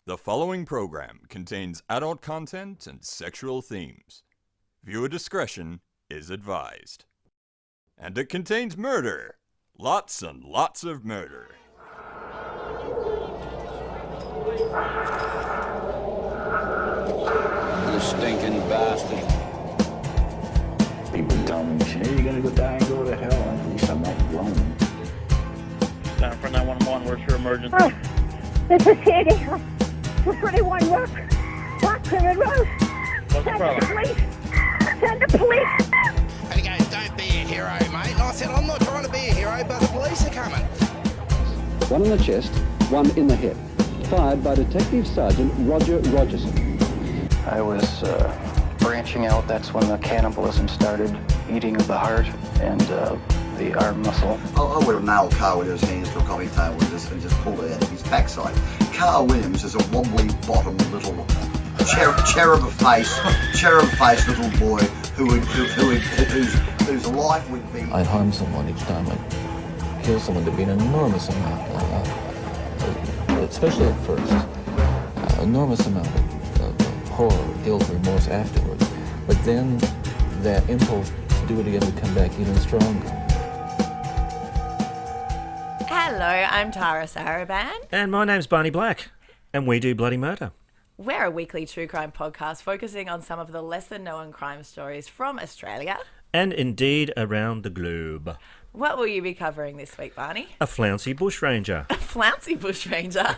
The following program contains adult content and sexual themes. Viewer discretion is advised. And it contains murder. Lots and lots of murder. You stinking bastard. People tell me, hey, you're gonna go die and go to hell. At least I'm not alone. For 911, where's your emergency? Oh, this is Sandy. For 31 Rock Plymouth Road. What's the Send the problem? police. Send the police. Hey guys, don't be a hero, mate. And I said I'm not trying to be a hero, but the police are coming. One in the chest, one in the head. Fired by Detective Sergeant Roger Rogerson. I was branching out. That's when the cannibalism started, eating of the heart and the arm muscle. I would have nailed Carl Williams' hands to a coffee table and just pulled it out of his backside. Carl Williams is a wobbly bottomed little cherub-faced little boy whose life would be. I'd harm someone each time I'd kill someone. There'd be an enormous amount, especially at first, enormous amount of horror, guilt, remorse afterwards. But then that impulse to do it again would come back even stronger. Hello, I'm Tara Saraban. And my name's Barney Black, and we do Bloody Murder. We're a weekly true crime podcast focusing on some of the lesser-known crime stories from Australia. And indeed around the globe. What will you be covering this week, Barney? A flouncy bushranger. A flouncy bushranger?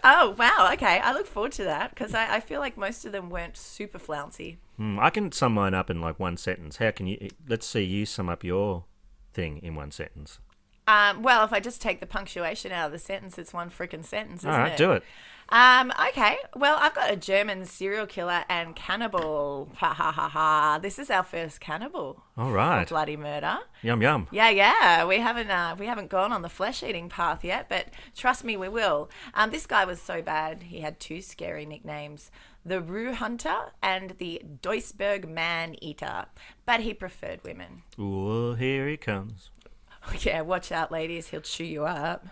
Oh, wow, okay. I look forward to that because I feel like most of them weren't super flouncy. I can sum mine up in like one sentence. How can you... Let's see you sum up your thing in one sentence. Well, if I just take the punctuation out of the sentence, it's one frickin' sentence, isn't it? All right, do it. Okay. Well, I've got a German serial killer and cannibal. Ha ha ha ha. This is our first cannibal. All right. For Bloody Murder. Yum yum. Yeah. We haven't gone on the flesh-eating path yet, but trust me, we will. This guy was so bad. He had two scary nicknames: the Rue Hunter and the Duisburg Maneater. But he preferred women. Ooh, here he comes. Yeah, watch out, ladies. He'll chew you up.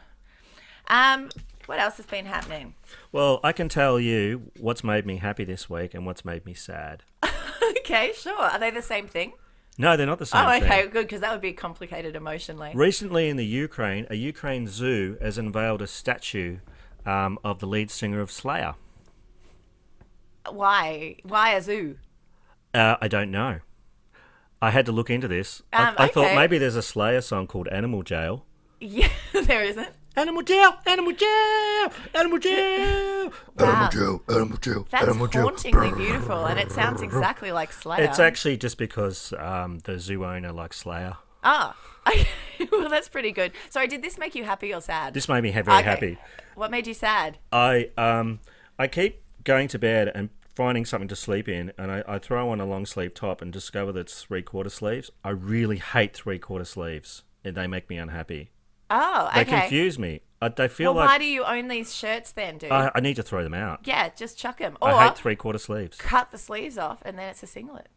What else has been happening? Well, I can tell you what's made me happy this week and what's made me sad. Okay, sure. Are they the same thing? No, they're not the same thing. Oh, okay, good, because that would be complicated emotionally. Recently in the Ukraine, a Ukraine zoo has unveiled a statue of the lead singer of Slayer. Why? Why a zoo? I don't know. I had to look into this. I thought maybe there's a Slayer song called Animal Jail. Yeah, there isn't. Animal jail, animal jail, animal jail. Wow. Animal jail, animal jail, That's animal jail. hauntingly beautiful, and it sounds exactly like Slayer. It's actually just because the zoo owner likes Slayer. Ah, well, that's pretty good. Sorry, did this make you happy or sad? This made me very happy. What made you sad? I keep going to bed and finding something to sleep in, and I throw on a long sleeve top and discover that it's 3/4 sleeves. I really hate 3/4 sleeves, and they make me unhappy. Oh, okay. They confuse me. They feel well, like... why do you own these shirts then, dude? I need to throw them out. Yeah, just chuck them. Or I hate 3/4 sleeves. cut the sleeves off, and then it's a singlet.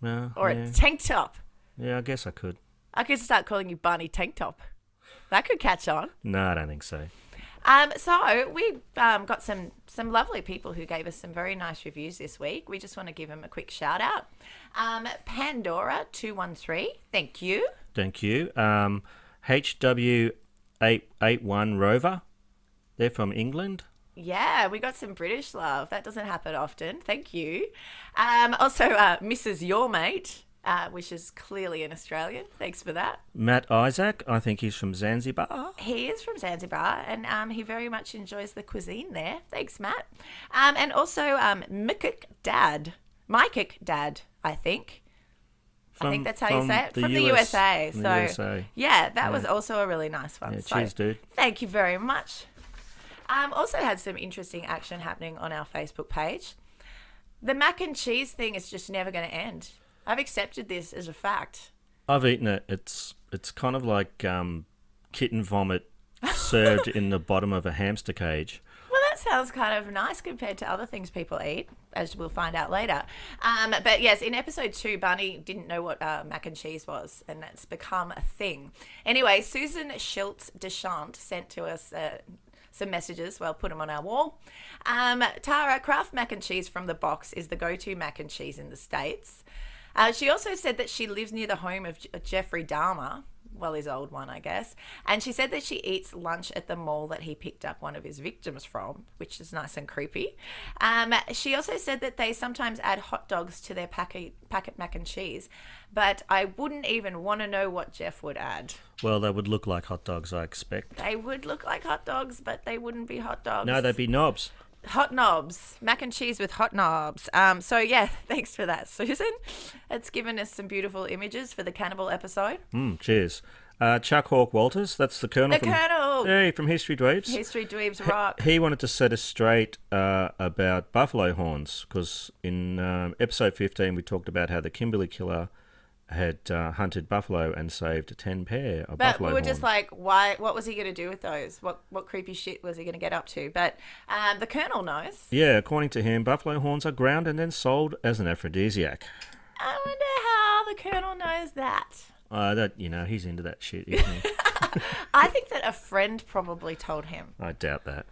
Or yeah. a tank top. Yeah, I guess I could. I could start calling you Barney Tank Top. That could catch on. No, I don't think so. So we got some lovely people who gave us some very nice reviews this week. We just want to give them a quick shout out. Pandora213, thank you. Thank you. HW881 Rover, they're from England. Yeah, we got some British love. That doesn't happen often. Thank you. Also, Mrs. Your Mate, which is clearly an Australian. Thanks for that. Matt Isaac, I think he's from Zanzibar. He is from Zanzibar, and he very much enjoys the cuisine there. Thanks, Matt. And also Mykik Dad, I think. I think that's how you say it. From the USA. Yeah, that was also a really nice one. Yeah, cheers, dude. Thank you very much. Also had some interesting action happening on our Facebook page. The mac and cheese thing is just never going to end. I've accepted this as a fact. I've eaten it. It's kind of like kitten vomit served in the bottom of a hamster cage. Well, that sounds kind of nice compared to other things people eat, as we'll find out later. But yes, in episode 2, Barney didn't know what mac and cheese was, and that's become a thing. Anyway, Susan Schultz Deschamps sent to us some messages. Well, put them on our wall. Tara, Kraft mac and cheese from the box is the go-to mac and cheese in the States. She also said that she lives near the home of Jeffrey Dahmer. Well, his old one, I guess. And she said that she eats lunch at the mall that he picked up one of his victims from, which is nice and creepy. She also said that they sometimes add hot dogs to their packet mac and cheese, but I wouldn't even want to know what Jeff would add. Well, they would look like hot dogs, I expect. They would look like hot dogs, but they wouldn't be hot dogs. No, they'd be knobs. Hot knobs. Mac and cheese with hot knobs. So, yeah, thanks for that, Susan. It's given us some beautiful images for the cannibal episode. Cheers. Chuck Hawk Walters, that's the Colonel. Colonel! Hey, from History Dweebs. History Dweebs rock. He wanted to set us straight about buffalo horns, because in episode 15 we talked about how the Kimberley Killer had hunted buffalo and saved 10 pair of buffalo horns. But we were just like, why? What was he going to do with those? What creepy shit was he going to get up to? But the Colonel knows. Yeah, according to him, buffalo horns are ground and then sold as an aphrodisiac. I wonder how the Colonel knows that. He's into that shit, isn't he? I think that a friend probably told him. I doubt that.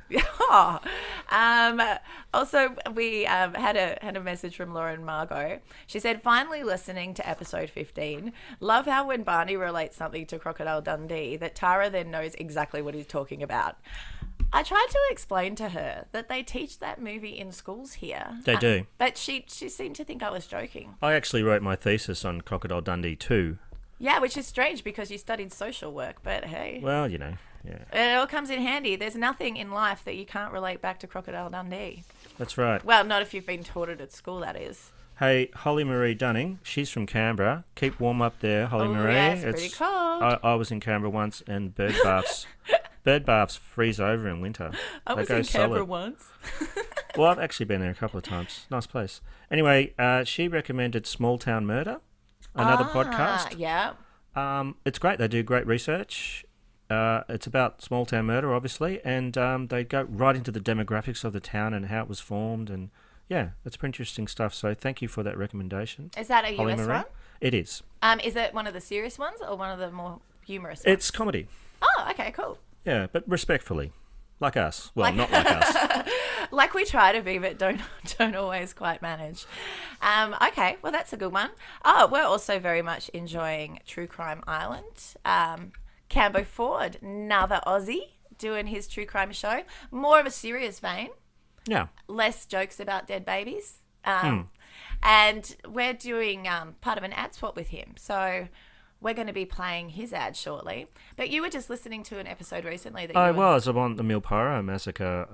Also, we had a message from Lauren Margot. She said, finally listening to episode 15. Love how when Barney relates something to Crocodile Dundee, that Tara then knows exactly what he's talking about. I tried to explain to her that they teach that movie in schools here. They do. But she seemed to think I was joking. I actually wrote my thesis on Crocodile Dundee too. Yeah, which is strange because you studied social work, but hey. Well, yeah. It all comes in handy. There's nothing in life that you can't relate back to Crocodile Dundee. That's right. Well, not if you've been taught it at school, that is. Hey, Holly Marie Dunning, she's from Canberra. Keep warm up there, Holly Marie. Yeah, it's pretty cold. I was in Canberra once, and bird baths freeze over in winter. I was in Canberra once. Well, I've actually been there a couple of times. Nice place. Anyway, she recommended Small Town Murder, another podcast. Yeah. It's great. They do great research. It's about small town murder, obviously, and they go right into the demographics of the town and how it was formed, and yeah, it's pretty interesting stuff. So thank you for that recommendation. Is that a Holly US Marie. one? It is. Is it one of the serious ones or one of the more humorous ones? It's comedy. Oh, okay, cool. Yeah, but respectfully. Like us. Well, not like us. Like we try to be, but don't always quite manage. Okay, well, that's a good one. Oh, we're also very much enjoying True Crime Island. Cambo Ford, another Aussie, doing his true crime show. More of a serious vein. Yeah. Less jokes about dead babies. And we're doing part of an ad swap with him. So we're going to be playing his ad shortly. But you were just listening to an episode recently that I was about the Milparo massacre,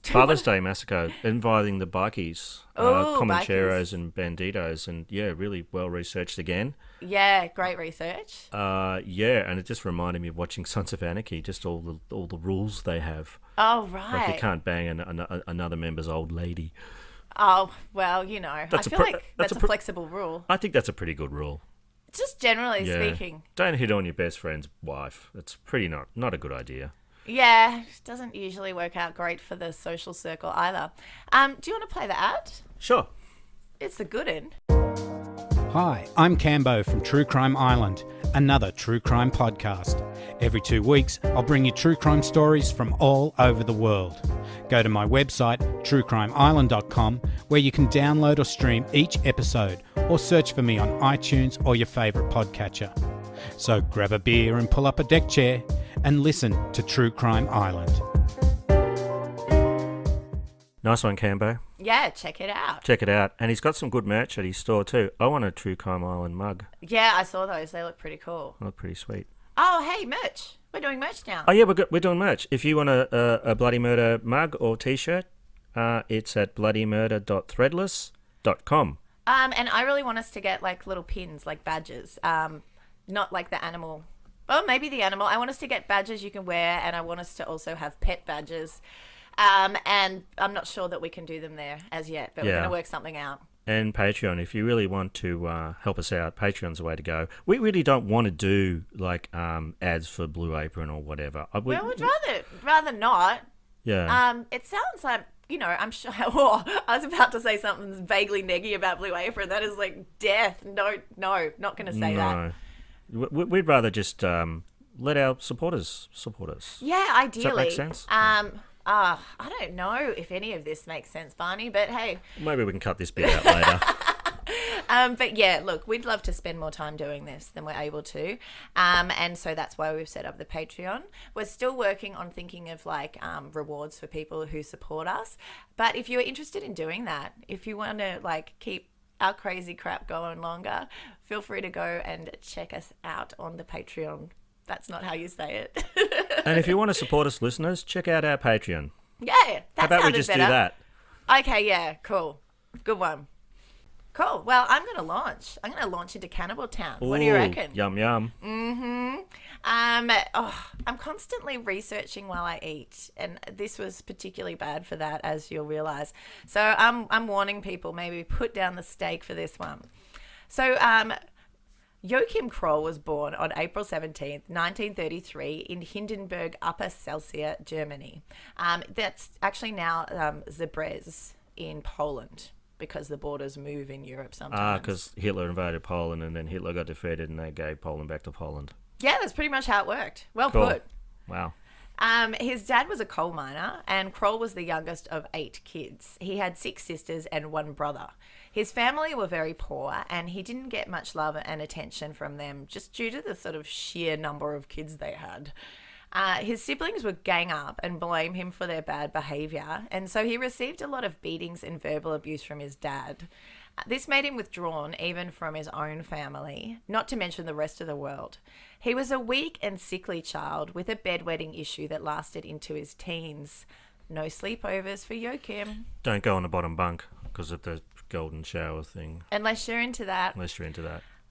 Father's Day massacre, involving the bikies, Comancheros and Banditos, and yeah, really well researched again. Yeah, great research. Yeah, and it just reminded me of watching Sons of Anarchy, just all the rules they have. Oh, right. Like you can't bang another member's old lady. Oh, well, I feel like that's a flexible rule. I think that's a pretty good rule. Just generally speaking. Don't hit on your best friend's wife. That's pretty not a good idea. Yeah, it doesn't usually work out great for the social circle either. Do you want to play the ad? Sure. It's the good end. Hi, I'm Cambo from True Crime Island, another true crime podcast. Every 2 weeks, I'll bring you true crime stories from all over the world. Go to my website, truecrimeisland.com, where you can download or stream each episode, or search for me on iTunes or your favourite podcatcher. So grab a beer and pull up a deck chair and listen to True Crime Island. Nice one, Cambo. Yeah, check it out. Check it out. And he's got some good merch at his store too. I want a True Crime Island mug. Yeah, I saw those. They look pretty cool. They look pretty sweet. Oh, hey, merch. We're doing merch now. Oh, yeah, we're doing merch. If you want a Bloody Murder mug or T-shirt, it's at bloodymurder.threadless.com. And I really want us to get like little pins, like badges. Not like the animal. Well, maybe the animal. I want us to get badges you can wear, and I want us to also have pet badges. And I'm not sure that we can do them there as yet, but we're going to work something out. And Patreon, if you really want to help us out, Patreon's the way to go. We really don't want to do like ads for Blue Apron or whatever. We'd rather not. Yeah. It sounds like, I'm sure. Oh, I was about to say something vaguely neggy about Blue Apron. That is like death. No, not going to say that. We'd rather just let our supporters support us. Yeah, ideally. Does that make sense? I don't know if any of this makes sense, Barney, but hey. Maybe we can cut this bit out later. But yeah, look, we'd love to spend more time doing this than we're able to. And so that's why we've set up the Patreon. We're still working on thinking of rewards for people who support us. But if you're interested in doing that, if you want to keep our crazy crap going longer, feel free to go and check us out on the Patreon. That's not how you say it. And if you want to support us, listeners, check out our Patreon. Yeah, that How about we just better. do that? Okay, yeah, cool. Good one. Cool. Well, I'm going to launch. I'm going to launch into Cannibal Town. What do you reckon? Yum, yum. Mm-hmm. I'm constantly researching while I eat, and this was particularly bad for that, as you'll realise. So I'm warning people, maybe put down the steak for this one. So Joachim Kroll was born on April 17th, 1933 in Hindenburg, Upper Silesia, Germany. That's actually now Zebrez in Poland, because the borders move in Europe sometimes. Because Hitler invaded Poland and then Hitler got defeated and they gave Poland back to Poland. Yeah, that's pretty much how it worked. Well Cool. put. Wow. His dad was a coal miner, and Kroll was the youngest of 8 kids. He had 6 sisters and 1 brother. His family were very poor, and he didn't get much love and attention from them just due to the sort of sheer number of kids they had. His siblings would gang up and blame him for their bad behaviour, and so he received a lot of beatings and verbal abuse from his dad. This made him withdrawn even from his own family, not to mention the rest of the world. He was a weak and sickly child with a bedwetting issue that lasted into his teens. No sleepovers for Joachim. Don't go on the bottom bunk because of the golden shower thing. Unless you're into that.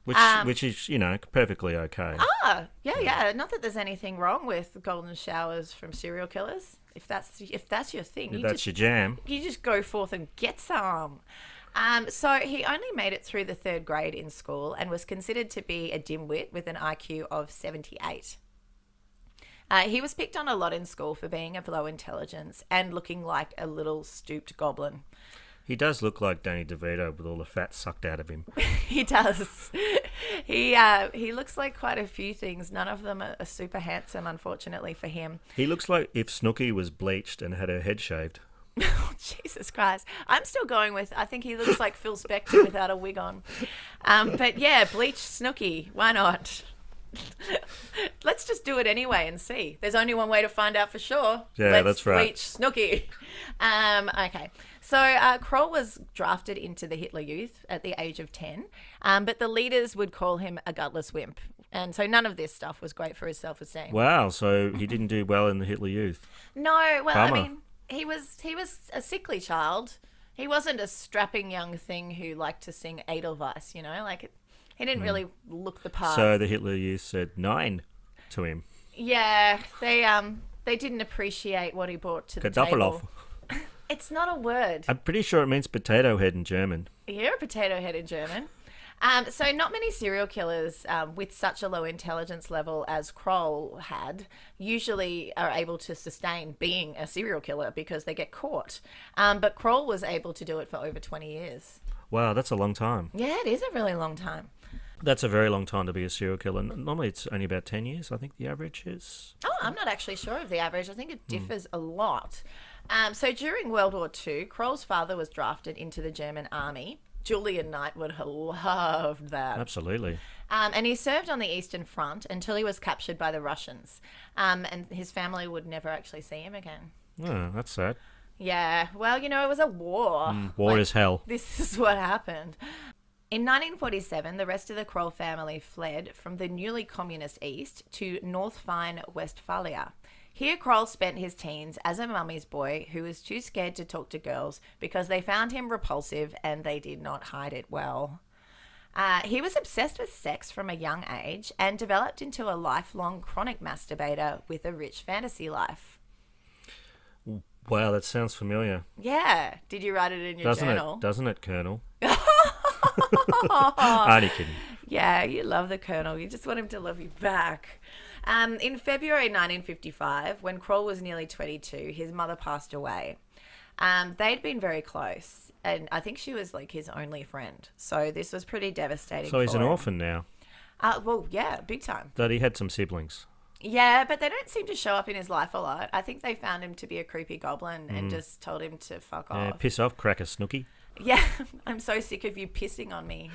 Which is, perfectly okay. Yeah. Not that there's anything wrong with golden showers from serial killers. If that's your thing, If your jam. You just go forth and get some. So he only made it through the 3rd grade in school and was considered to be a dimwit with an IQ of 78. He was picked on a lot in school for being of low intelligence and looking like a little stooped goblin. He does look like Danny DeVito with all the fat sucked out of him. He does. He looks like quite a few things. None of them are super handsome, unfortunately for him. He looks like if Snooki was bleached and had her head shaved. Oh, Jesus Christ. I'm still going with, I think he looks like Phil Spector without a wig on. But yeah, bleach Snooki. Why not? Let's just do it anyway and see. There's only one way to find out for sure. Yeah, that's right. Bleach Snooki. Okay. So Kroll was drafted into the Hitler Youth at the age of 10, but the leaders would call him a gutless wimp. And so none of this stuff was great for his self-esteem. Wow, so he didn't do well in the Hitler Youth. No, well, Bummer. I mean, he was a sickly child. He wasn't a strapping young thing who liked to sing Edelweiss, he didn't really look the part. So the Hitler Youth said 9 to him. Yeah, they didn't appreciate what he brought to the table. It's not a word. I'm pretty sure it means potato head in German. You're a potato head in German. So not many serial killers with such a low intelligence level as Kroll had usually are able to sustain being a serial killer because they get caught. But Kroll was able to do it for over 20 years. Wow, that's a long time. Yeah, it is a really long time. That's a very long time to be a serial killer. Normally it's only about 10 years, I think the average is. Oh, I'm not actually sure of the average. I think it differs a lot. So during World War II, Kroll's father was drafted into the German army. Julian Knight would have loved that. Absolutely. And he served on the Eastern Front until he was captured by the Russians. And his family would never actually see him again. Oh, that's sad. Yeah, well, it was a war. War is hell. This is what happened. In 1947, the rest of the Kroll family fled from the newly communist East to North Rhine-Westphalia. Here, Kroll spent his teens as a mummy's boy who was too scared to talk to girls because they found him repulsive and they did not hide it well. He was obsessed with sex from a young age and developed into a lifelong chronic masturbator with a rich fantasy life. Wow, that sounds familiar. Yeah. Did you write it in your journal? Doesn't it, Colonel? Only kidding. Yeah, you love the Colonel. You just want him to love you back. In February 1955, when Kroll was nearly 22, his mother passed away. They'd been very close, and I think she was like his only friend. So this was pretty devastating. So he's for an him. orphan now. Well, yeah, big time. That he had some siblings. Yeah, but they don't seem to show up in his life a lot. I think they found him to be a creepy goblin and just told him to fuck Yeah, off. piss off, crack a snooky. Yeah, I'm so sick of you pissing on me.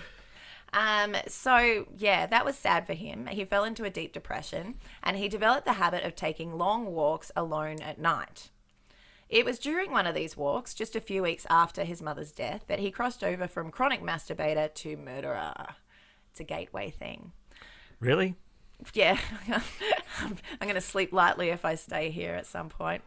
So, yeah, that was sad for him. He fell into a deep depression and he developed the habit of taking long walks alone at night. It was during one of these walks, just a few weeks after his mother's death, that he crossed over from chronic masturbator to murderer. It's a gateway thing. Really? Yeah, I'm going to sleep lightly if I stay here at some point.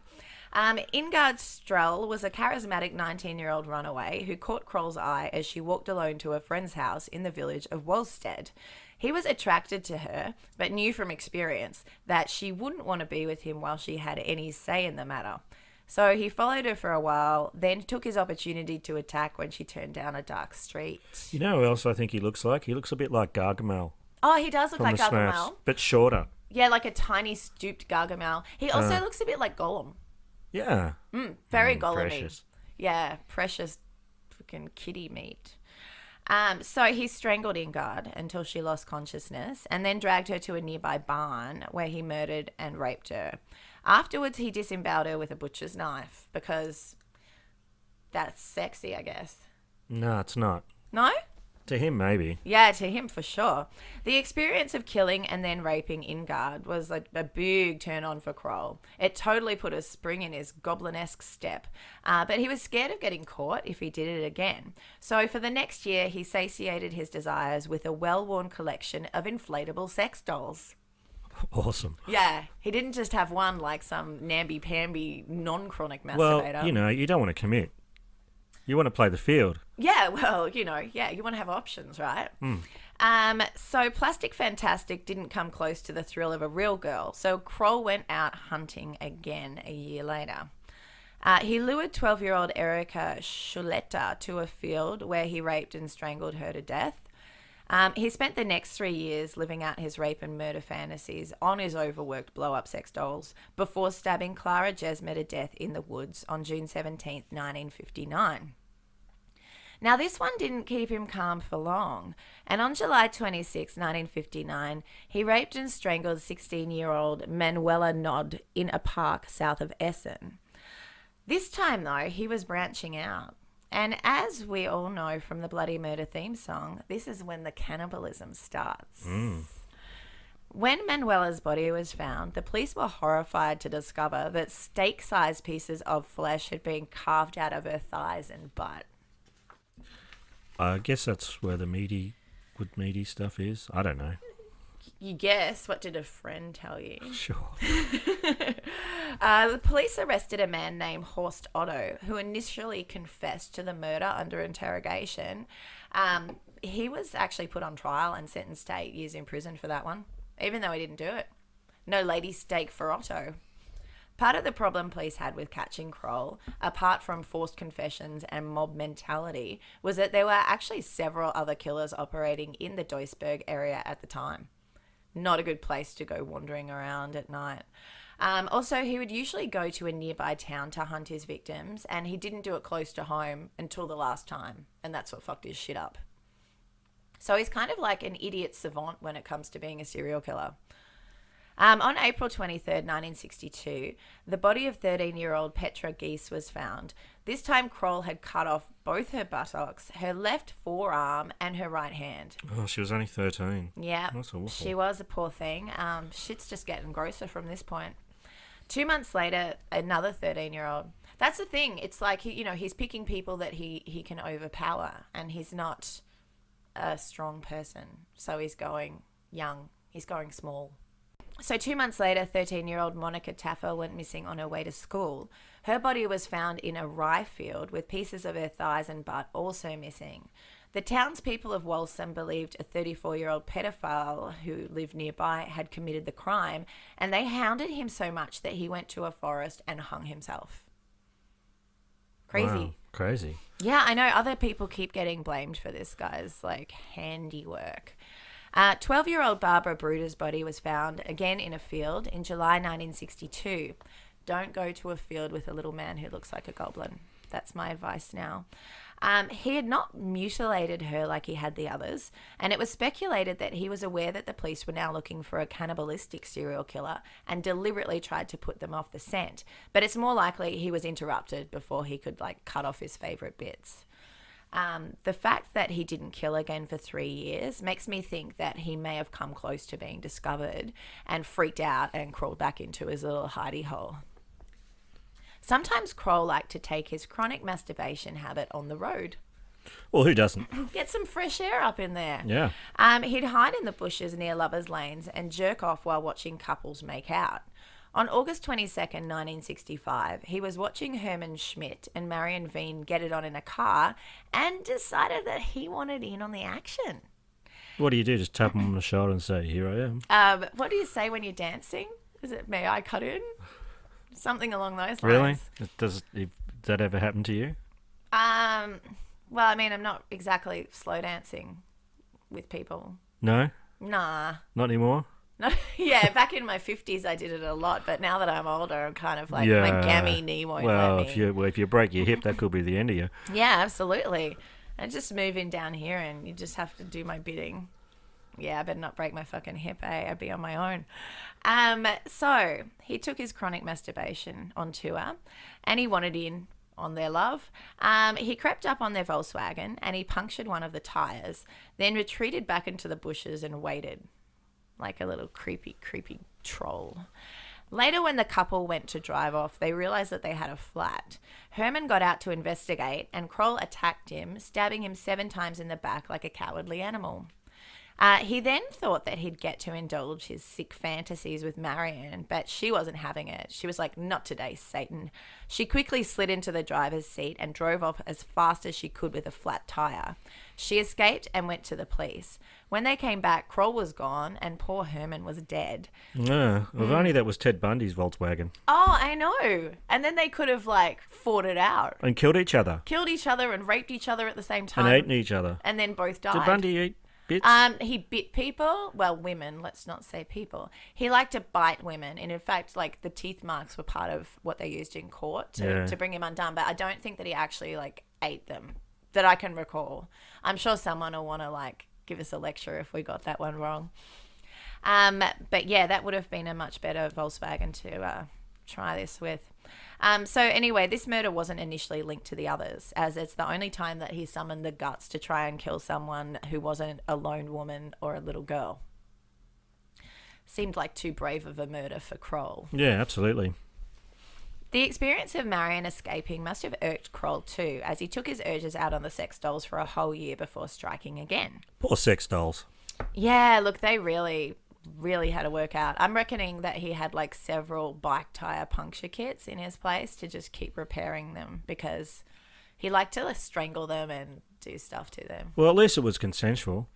Ingard Strell was a charismatic 19-year-old runaway who caught Kroll's eye as she walked alone to a friend's house in the village of Wolstead. He was attracted to her, but knew from experience that she wouldn't want to be with him while she had any say in the matter. So he followed her for a while, then took his opportunity to attack when she turned down a dark street. You know who else I think he looks like? He looks a bit like Gargamel. Oh, he does look from like the Smurfs, Gargamel. but shorter. Yeah, like a tiny, stooped Gargamel. He also looks a bit like Gollum. Yeah. Very Gollum-y. Precious. Yeah, precious freaking kitty meat. So he strangled Ingard until she lost consciousness and then dragged her to a nearby barn where he murdered and raped her. Afterwards, he disemboweled her with a butcher's knife because that's sexy, I guess. No, it's not. No? To him, maybe. Yeah, to him for sure. The experience of killing and then raping Ingard was a big turn on for Kroll. It totally put a spring in his goblin-esque step. But he was scared of getting caught if he did it again. So for the next year, he satiated his desires with a well-worn collection of inflatable sex dolls. Awesome. Yeah, he didn't just have one like some namby-pamby non-chronic masturbator. Well, you know, you don't want to commit. You want to play the field. Yeah, well, you want to have options, right? So Plastic Fantastic didn't come close to the thrill of a real girl, so Kroll went out hunting again a year later. He lured 12-year-old Erika Schuleta to a field where he raped and strangled her to death. He spent the next 3 years living out his rape and murder fantasies on his overworked blow-up sex dolls before stabbing Clara Jesmer to death in the woods on June 17th, 1959. Now, this one didn't keep him calm for long, and on July 26, 1959, he raped and strangled 16-year-old Manuela Nod in a park south of Essen. This time, though, he was branching out. And as we all know from the Bloody Murder theme song, this is when the cannibalism starts. When Manuela's body was found, the police were horrified to discover that steak-sized pieces of flesh had been carved out of her thighs and butt. I guess that's where the meaty stuff is. I don't know. You guess. What did a friend tell you? Sure. The police arrested a man named Horst Otto, who initially confessed to the murder under interrogation. He was actually put on trial and sentenced to 8 years in prison for that one, even though he didn't do it. No lady steak for Otto. Part of the problem police had with catching Kroll, apart from forced confessions and mob mentality, was that there were actually several other killers operating in the Duisburg area at the time. Not a good place to go wandering around at night. Also, he would usually go to a nearby town to hunt his victims, and he didn't do it close to home until the last time, and that's what fucked his shit up. So he's kind of like an idiot savant when it comes to being a serial killer. On April 23rd, 1962, the body of 13-year-old Petra Gies was found. This time, Kroll had cut off both her buttocks, her left forearm, and her right hand. Oh, she was only 13. Yeah, that's awful. She was a poor thing. Shit's just getting grosser from this point. 2 months later, another 13-year-old. That's the thing. It's like, he's picking people that he can overpower, and he's not a strong person. So he's going young. He's going small. So 2 months later, 13-year-old Monica Taffer went missing on her way to school. Her body was found in a rye field with pieces of her thighs and butt also missing. The townspeople of Walsum believed a 34-year-old pedophile who lived nearby had committed the crime, and they hounded him so much that he went to a forest and hung himself. Crazy. Wow, crazy. Yeah, I know. Other people keep getting blamed for this guy's handiwork. 12-year-old Barbara Bruder's body was found again in a field in July 1962. Don't go to a field with a little man who looks like a goblin. That's my advice now. He had not mutilated her like he had the others, and it was speculated that he was aware that the police were now looking for a cannibalistic serial killer and deliberately tried to put them off the scent. But it's more likely he was interrupted before he could cut off his favourite bits. The fact that he didn't kill again for 3 years makes me think that he may have come close to being discovered and freaked out and crawled back into his little hidey hole. Sometimes Kroll liked to take his chronic masturbation habit on the road. Well, who doesn't? Get some fresh air up in there. Yeah. He'd hide in the bushes near lovers' lanes and jerk off while watching couples make out. On August 22nd, 1965, he was watching Herman Schmidt and Marion Veen get it on in a car and decided that he wanted in on the action. What do you do? Just tap him on the shoulder and say, "Here I am." What do you say when you're dancing? Is it, "May I cut in"? Something along those lines. Really? Does that ever happen to you? Well, I mean, I'm not exactly slow dancing with people. No? Nah. Not anymore? No, yeah, back in my 50s I did it a lot, but now that I'm older, I'm kind of my gammy knee won't let me. If you break your hip, that could be the end of you. Yeah, absolutely. I just move in down here and you just have to do my bidding. Yeah, I better not break my fucking hip, I'd be on my own. So he took his chronic masturbation on tour and he wanted in on their love. He crept up on their Volkswagen and he punctured one of the tyres, then retreated back into the bushes and waited like a little creepy troll. Later, when the couple went to drive off, they realised that they had a flat. Herman got out to investigate and Kroll attacked him, stabbing him 7 times in the back like a cowardly animal. He then thought that he'd get to indulge his sick fantasies with Marion, but she wasn't having it. She was like, "Not today, Satan." She quickly slid into the driver's seat and drove off as fast as she could with a flat tire. She escaped and went to the police. When they came back, Kroll was gone and poor Herman was dead. Yeah, if only that was Ted Bundy's Volkswagen. Oh, I know. And then they could have fought it out. And killed each other. Killed each other and raped each other at the same time. And eaten each other. And then both died. Did Bundy eat bits? He bit people. Well, women, let's not say people. He liked to bite women. And in fact, the teeth marks were part of what they used in court to bring him undone. But I don't think that he actually ate them that I can recall. I'm sure someone will want to give us a lecture if we got that one wrong. But yeah, that would have been a much better Volkswagen to try this with. So anyway, this murder wasn't initially linked to the others, as it's the only time that he summoned the guts to try and kill someone who wasn't a lone woman or a little girl. Seemed like too brave of a murder for Kroll. Yeah, absolutely. The experience of Marion escaping must have irked Kroll too, as he took his urges out on the sex dolls for a whole year before striking again. Poor sex dolls. Yeah, look, they really had to work out. I'm reckoning that he had several bike tire puncture kits in his place to just keep repairing them because he liked to strangle them and do stuff to them. Well, at least it was consensual.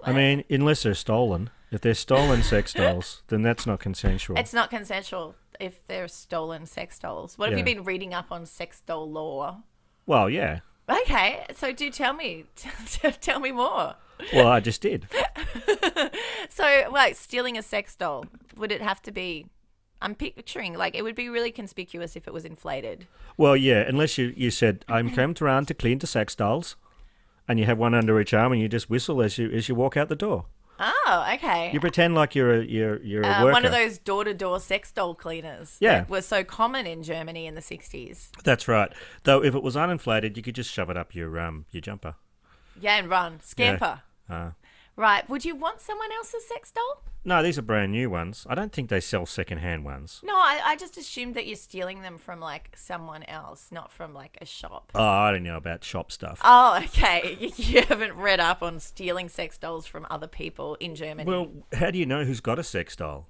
I mean, unless they're stolen. If they're stolen sex dolls, then that's not consensual. It's not consensual if they're stolen sex dolls. What have you been reading up on sex doll law? Well, yeah. Okay, so do tell me. Tell me more. Well, I just did. So, stealing a sex doll, would it have to be... I'm picturing, it would be really conspicuous if it was inflated. Well, yeah, unless you said, "I'm coming around to clean the sex dolls," and you have one under each arm and you just whistle as you walk out the door. Oh, okay. You pretend like you're a worker. One of those door-to-door sex doll cleaners that were so common in Germany in the 60s. That's right. Though if it was uninflated, you could just shove it up your jumper. Yeah, and run. Scamper. Yeah. Right. Would you want someone else's sex doll? No, these are brand new ones. I don't think they sell second-hand ones. No, I just assumed that you're stealing them from someone else, not from a shop. Oh, I don't know about shop stuff. Oh, okay. You haven't read up on stealing sex dolls from other people in Germany. Well, how do you know who's got a sex doll?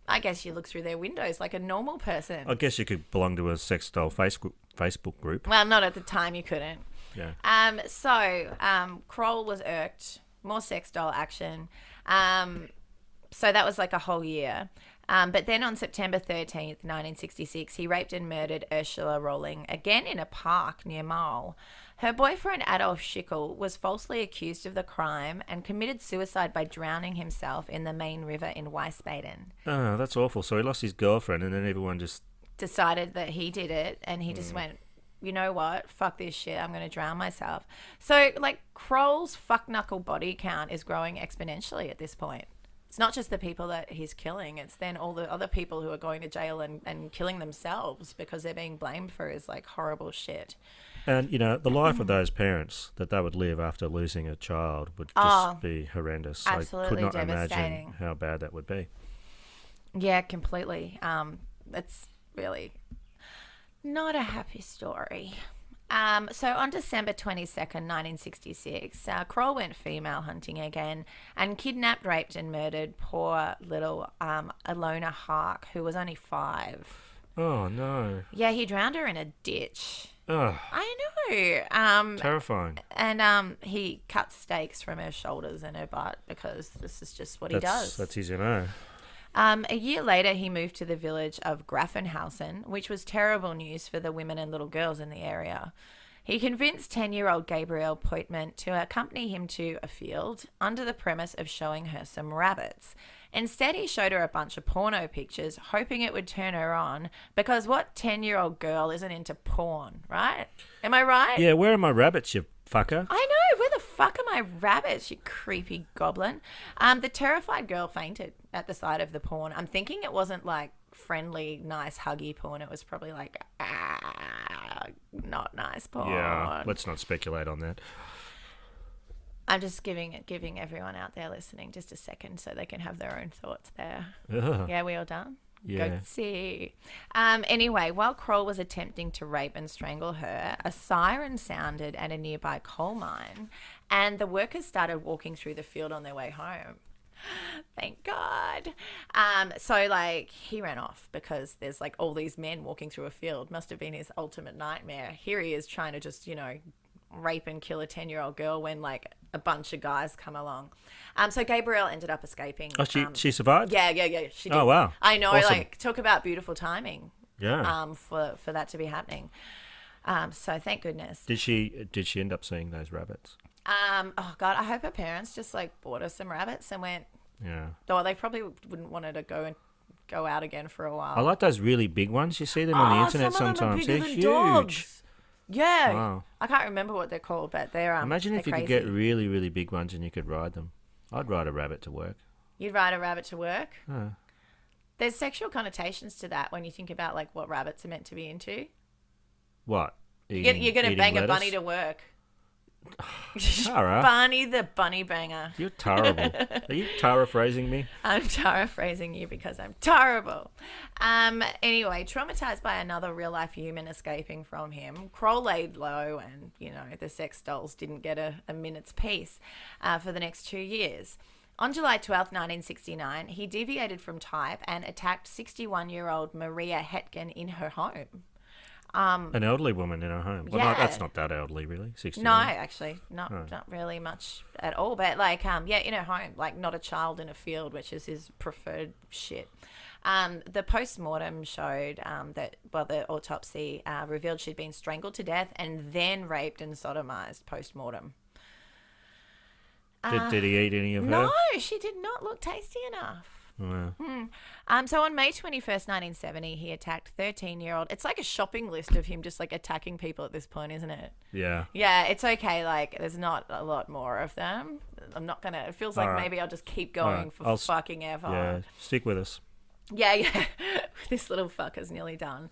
I guess you look through their windows like a normal person. I guess you could belong to a sex doll Facebook group. Well, not at the time you couldn't. Yeah. So Kroll was irked. More sex doll action. So that was a whole year. But then on September 13th, 1966, he raped and murdered Ursula Rolling, again in a park near Marl. Her boyfriend, Adolf Schickel, was falsely accused of the crime and committed suicide by drowning himself in the Main River in Wiesbaden. Oh, that's awful. So he lost his girlfriend and then everyone just... decided that he did it, and he just went you know what? Fuck this shit. I'm going to drown myself. So, like, Kroll's fuck knuckle body count is growing exponentially at this point. It's not just the people that he's killing. It's then all the other people who are going to jail and killing themselves because they're being blamed for his, like, horrible shit. And, you know, the life of those parents that they would live after losing a child would just be horrendous. Absolutely I could not devastating. imagine how bad that would be. Yeah, completely. It's really not a happy story. So on December 22nd, 1966, Kroll went female hunting again and kidnapped, raped and murdered poor little Alona Hark, who was only 5. Oh, no. Yeah, he drowned her in a ditch. Oh, I know. terrifying. And he cut steaks from her shoulders and her butt because this is just what he does. That's his MO. A year later, he moved to the village of Grafenhausen, which was terrible news for the women and little girls in the area. He convinced 10-year-old Gabrielle Poitman to accompany him to a field under the premise of showing her some rabbits. Instead, he showed her a bunch of porno pictures, hoping it would turn her on, because what 10-year-old girl isn't into porn, right? Am I right? Yeah, where are my rabbits, you fucker? I know. Where the fuck are my rabbits, you creepy goblin? The terrified girl fainted at the sight of the porn. I'm thinking it wasn't like friendly, nice, huggy porn. It was probably like, not nice porn. Yeah, let's not speculate on that. I'm just giving everyone out there listening just a second so they can have their own thoughts there. Ugh. Yeah, we all done? Yeah. Go see. Anyway, while Kroll was attempting to rape and strangle her, a siren sounded at a nearby coal mine, and the workers started walking through the field on their way home. Thank God. So, like, he ran off because there's, like, all these men walking through a field. Must have been his ultimate nightmare. Here he is trying to just, you know, rape and kill a 10-year-old girl when, like, a bunch of guys come along. So Gabrielle ended up escaping. Oh, she survived? Yeah, she did. Oh, wow. I know, Awesome. like, talk about beautiful timing. Yeah. For that to be happening. So thank goodness. Did she end up seeing those rabbits? Oh God, I hope her parents just like bought her some rabbits and went. Yeah. Though they probably wouldn't want her to go out again for a while. I like those really big ones. You see them on the internet some of them sometimes. are bigger They're than huge. dogs. Yeah. Wow. I can't remember what they're called, but they're Imagine they're if you crazy. could get really, really big ones and you could ride them. I'd ride a rabbit to work. You'd ride a rabbit to work? Oh. There's sexual connotations to that when you think about like what rabbits are meant to be into. What? You're going to bang lettuce? a bunny to work. Tara. Bunny the bunny banger. You're terrible. Are you paraphrasing me? I'm paraphrasing you because I'm terrible. Anyway, traumatized by another real-life human escaping from him, Kroll laid low and, you know, the sex dolls didn't get a minute's peace for the next 2 years. On July 12th, 1969, he deviated from type and attacked 61-year-old Maria Hetgen in her home. An elderly woman in her home. Well, yeah. that's not that elderly, really. 61. No, actually, not really much at all. But like, in her home, like not a child in a field, which is his preferred shit. The post-mortem showed the autopsy revealed she'd been strangled to death and then raped and sodomized post-mortem. Did he eat any of her? No, she did not look tasty enough. Wow. So on May 21st, 1970, he attacked 13-year-old. It's like a shopping list of him just like attacking people at this point, isn't it? Yeah. Yeah, it's okay. Like, there's not a lot more of them. I'm not gonna. It feels like maybe I'll just keep going for fucking ever. Yeah, stick with us. Yeah. This little fucker's nearly done.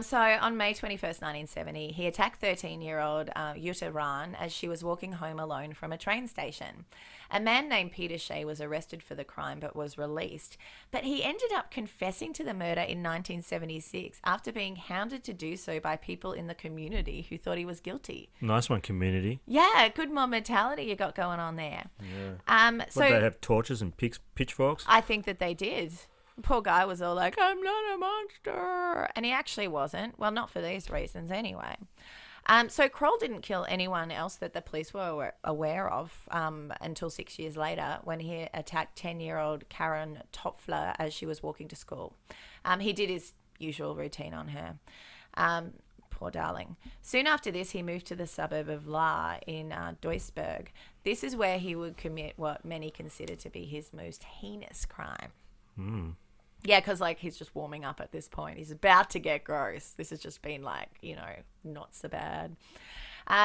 So on May 21st, 1970, he attacked 13-year-old Jutta Rahn as she was walking home alone from a train station. A man named Peter Shea was arrested for the crime but was released. But he ended up confessing to the murder in 1976 after being hounded to do so by people in the community who thought he was guilty. Nice one, community. Yeah, good mob mentality you got going on there. Yeah. So Would they have torches and pitchforks? I think that they did. Poor guy was all like, I'm not a monster. And he actually wasn't. Well, not for these reasons anyway. So Kroll didn't kill anyone else that the police were aware of until 6 years later when he attacked 10-year-old Karen Topfler as she was walking to school. He did his usual routine on her. Poor darling. Soon after this, he moved to the suburb of Lahr in Duisburg. This is where he would commit what many consider to be his most heinous crime. Yeah, because, like, he's just warming up at this point. He's about to get gross. This has just been, like, not so bad.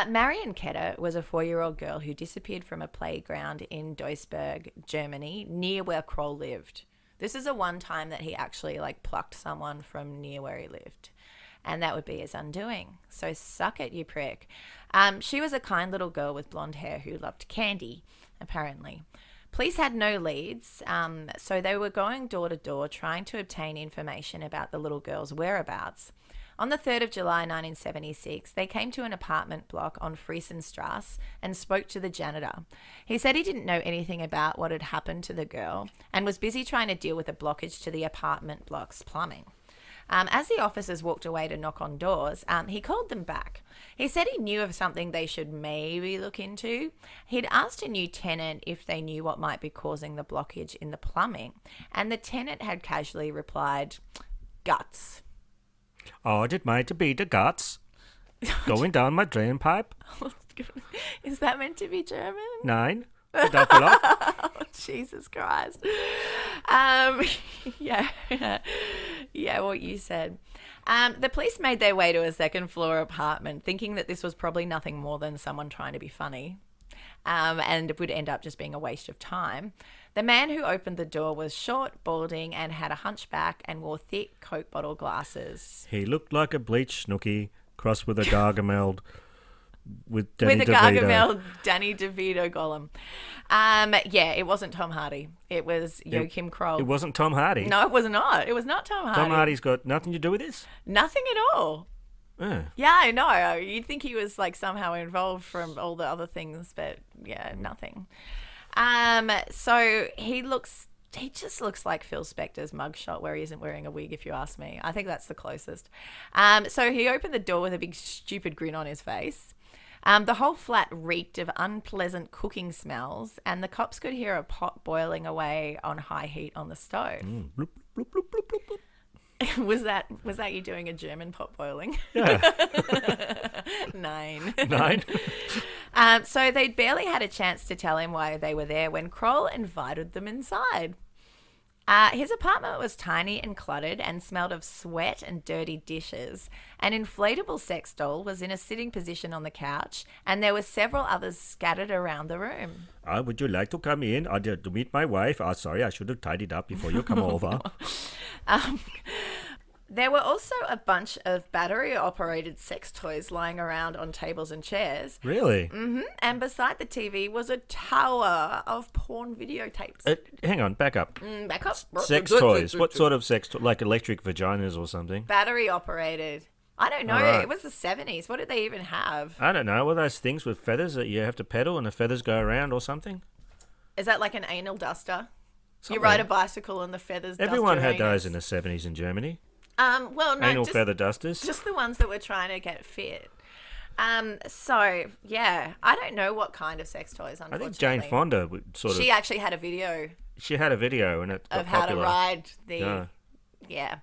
Marion Ketter was a 4-year-old girl who disappeared from a playground in Duisburg, Germany, near where Kroll lived. This is the one time that he actually, like, plucked someone from near where he lived. And that would be his undoing. So suck it, you prick. She was a kind little girl with blonde hair who loved candy, apparently. Police had no leads, so they were going door to door trying to obtain information about the little girl's whereabouts. On the 3rd of July 1976, they came to an apartment block on Friesenstrasse and spoke to the janitor. He said he didn't know anything about what had happened to the girl and was busy trying to deal with a blockage to the apartment block's plumbing. As the officers walked away to knock on doors, he called them back. He said he knew of something they should maybe look into. He'd asked a new tenant if they knew what might be causing the blockage in the plumbing, and the tenant had casually replied, guts. Oh, it might be the guts going down my drain pipe. Is that meant to be German? 9. Oh, Jesus Christ. Yeah, what you said. The police made their way to a second-floor apartment, thinking that this was probably nothing more than someone trying to be funny, and it would end up just being a waste of time. The man who opened the door was short, balding, and had a hunchback and wore thick Coke bottle glasses. He looked like a bleached Snooki crossed with a Gargamel with Danny DeVito. Gargamel Danny DeVito golem. Yeah, it wasn't Tom Hardy. It was Joachim Kroll. It wasn't Tom Hardy? No, it was not. It was not Tom Hardy. Tom Hardy's got nothing to do with this? Nothing at all. Yeah, I know. You'd think he was like somehow involved from all the other things, but yeah, nothing. So he just looks like Phil Spector's mugshot where he isn't wearing a wig, if you ask me. I think that's the closest. So he opened the door with a big stupid grin on his face. The whole flat reeked of unpleasant cooking smells, and the cops could hear a pot boiling away on high heat on the stove. Bloop, bloop, bloop, bloop, bloop, bloop. Was that you doing a German pot boiling? Yeah. 9. 9. So they'd barely had a chance to tell him why they were there when Kroll invited them inside. His apartment was tiny and cluttered and smelled of sweat and dirty dishes. An inflatable sex doll was in a sitting position on the couch, and there were several others scattered around the room. Would you like to come in to meet my wife? Sorry, I should have tidied up before you come over. There were also a bunch of battery-operated sex toys lying around on tables and chairs. Really? Mm-hmm. And beside the TV was a tower of porn videotapes. Hang on, back up. Back up. Sex toys. What sort of sex toys? Like electric vaginas or something? Battery-operated. I don't know. Right. It was the 70s. What did they even have? I don't know. What are those things with feathers that you have to pedal and the feathers go around or something? Is that like an anal duster? Something. You ride a bicycle and the feathers dust Everyone your had anus. those in the 70s in Germany. Well, no, Anal just, feather dusters. Just the ones that were trying to get fit. So, yeah, I don't know what kind of sex toys, unfortunately. I think Jane Fonda would sort of... She actually had a video. She had a video and it got of how popular. to ride the... Yeah.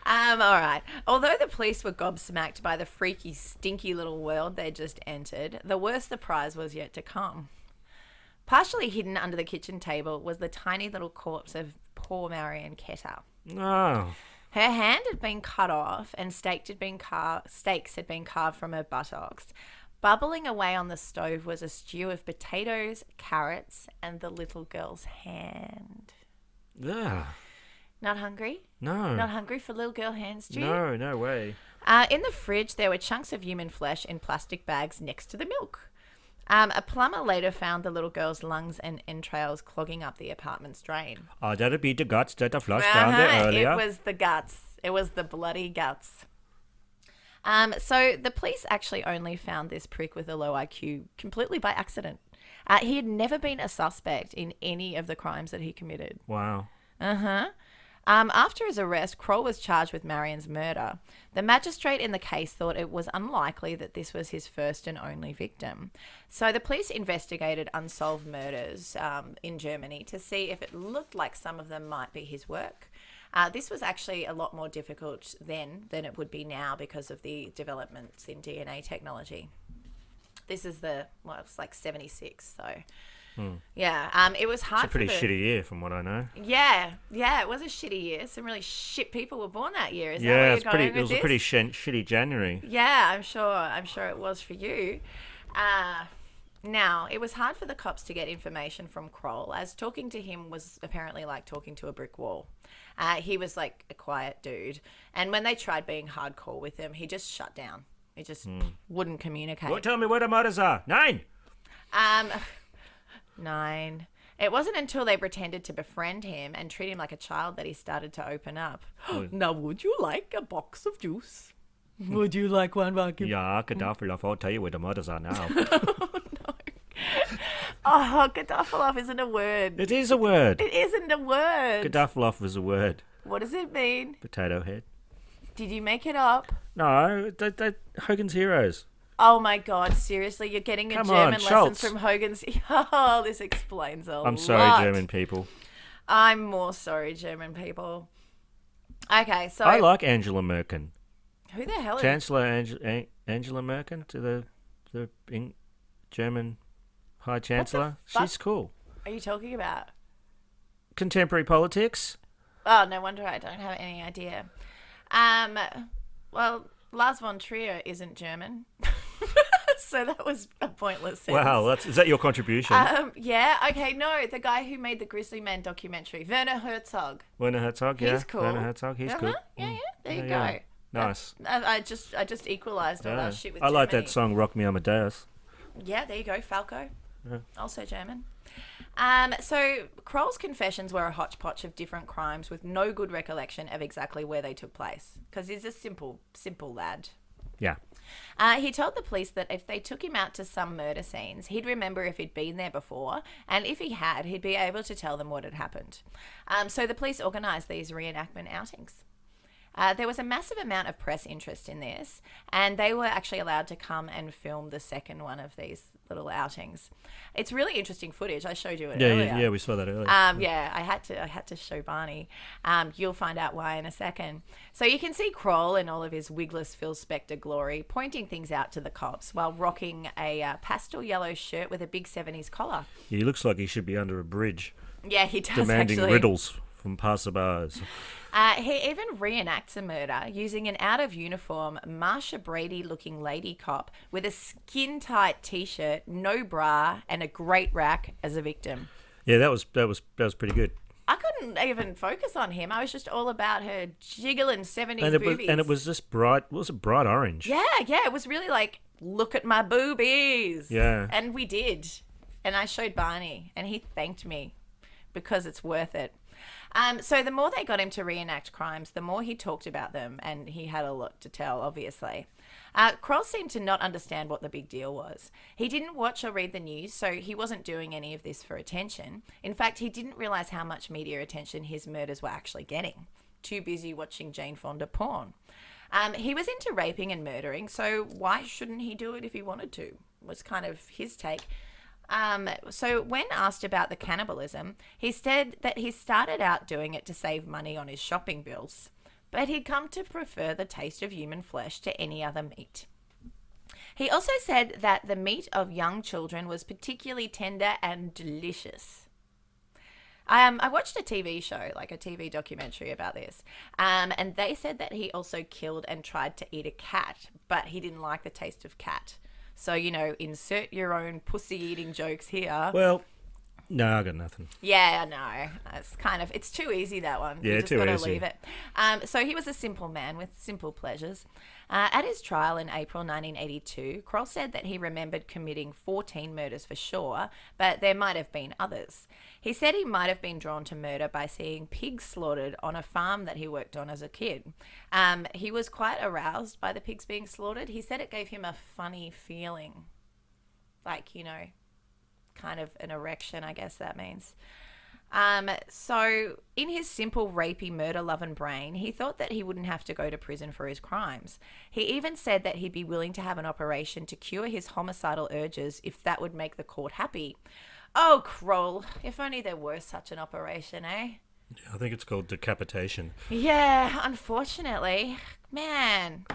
All right. Although the police were gobsmacked by the freaky, stinky little world they just entered, the worst surprise was yet to come. Partially hidden under the kitchen table was the tiny little corpse of poor Marion Ketter. Oh. Her hand had been cut off and stakes had been carved from her buttocks. Bubbling away on the stove was a stew of potatoes, carrots, and the little girl's hand. Yeah. Not hungry? No. Not hungry for little girl hand stew? No, no way. In the fridge, there were chunks of human flesh in plastic bags next to the milk. A plumber later found the little girl's lungs and entrails clogging up the apartment's drain. That'd be the guts that I flushed down there earlier. It was the guts. It was the bloody guts. So the police actually only found this prick with a low IQ completely by accident. He had never been a suspect in any of the crimes that he committed. Wow. Uh-huh. After his arrest, Kroll was charged with Marion's murder. The magistrate in the case thought it was unlikely that this was his first and only victim. So the police investigated unsolved murders in Germany to see if it looked like some of them might be his work. This was actually a lot more difficult then than it would be now because of the developments in DNA technology. This is it's like 76, so Yeah, it was hard. It's a pretty shitty year, from what I know. Yeah, it was a shitty year. Some really shit people were born that year. Is that where Yeah, you're it's going pretty. with It was this? a pretty shitty January. Yeah, I'm sure it was for you. Now, it was hard for the cops to get information from Kroll, as talking to him was apparently like talking to a brick wall. He was like a quiet dude, and when they tried being hardcore with him, he just shut down. He just wouldn't communicate. Well, tell me where the murders are. 9. 9. It wasn't until they pretended to befriend him and treat him like a child that he started to open up. Now, would you like a box of juice? Would you like one, Marky? Yeah, Gaddafi, I'll tell you where the murders are now. Oh, Gaddafi isn't a word. It is a word. It isn't a word. Gaddafi is a word. What does it mean? Potato head. Did you make it up? No, Hogan's Heroes. Oh my God, seriously, you're getting a Come German on, lesson Schultz. from Hogan's. Oh, this explains a lot. I'm sorry, German people. I'm more sorry, German people. Okay, so I like Angela Merkel. who the hell is Chancellor Angela Merkel, to the German High Chancellor. She's cool. are you talking about? Contemporary politics. Oh, no wonder I don't have any idea. Well, Lars von Trier isn't German. So that was a pointless sentence. Wow, is that your contribution? Yeah, okay, no, the guy who made the Grizzly Man documentary, Werner Herzog. Werner Herzog, yeah. He's cool. Werner Herzog, he's cool. Yeah, there you Yeah. go. Nice. I just equalised all that shit with I like Germany. that song, Rock Me Amadeus. Yeah, there you go, Falco. Yeah. Also German. So Kroll's confessions were a hodgepodge of different crimes with no good recollection of exactly where they took place, because he's a simple lad. Yeah. He told the police that if they took him out to some murder scenes, he'd remember if he'd been there before, and if he had, he'd be able to tell them what had happened. So the police organised these reenactment outings. There was a massive amount of press interest in this, and they were actually allowed to come and film the second one of these little outings. It's really interesting footage. I showed you it earlier. Yeah, we saw that earlier. Yeah, I had to show Barney. You'll find out why in a second. So you can see Kroll in all of his wigless Phil Spector glory, pointing things out to the cops while rocking a pastel yellow shirt with a big 70s collar. He looks like he should be under a bridge. Yeah, he does, demanding actually. riddles from passerbys. He even reenacts a murder using an out-of-uniform Marsha Brady-looking lady cop with a skin-tight T-shirt, no bra, and a great rack as a victim. Yeah, that was pretty good. I couldn't even focus on him. I was just all about her jiggling 70s boobies. And it was just bright. Was it bright orange? Yeah. It was really like, look at my boobies. Yeah. And we did. And I showed Barney, and he thanked me because it's worth it. So the more they got him to reenact crimes, the more he talked about them, and he had a lot to tell, obviously. Kroll seemed to not understand what the big deal was. He didn't watch or read the news, so he wasn't doing any of this for attention. In fact, he didn't realise how much media attention his murders were actually getting. Too busy watching Jane Fonda porn. He was into raping and murdering, so why shouldn't he do it if he wanted to? Was kind of his take. So when asked about the cannibalism, he said that he started out doing it to save money on his shopping bills, but he'd come to prefer the taste of human flesh to any other meat. He also said that the meat of young children was particularly tender and delicious. I watched a TV show, like a TV documentary about this, and they said that he also killed and tried to eat a cat, but he didn't like the taste of cat. So, insert your own pussy-eating jokes here. Well, no, I got nothing. Yeah, no. It's too easy, that one. Yeah, you just too gotta easy. leave it. So he was a simple man with simple pleasures. At his trial in April 1982, Kroll said that he remembered committing 14 murders for sure, but there might have been others. He said he might have been drawn to murder by seeing pigs slaughtered on a farm that he worked on as a kid. He was quite aroused by the pigs being slaughtered. He said it gave him a funny feeling. Like, kind of an erection, I guess that means. So in his simple rapey murder-loving brain, he thought that he wouldn't have to go to prison for his crimes. He even said that he'd be willing to have an operation to cure his homicidal urges if that would make the court happy. Oh, Kroll, if only there were such an operation, eh? Yeah, I think it's called decapitation. Yeah, unfortunately. Man,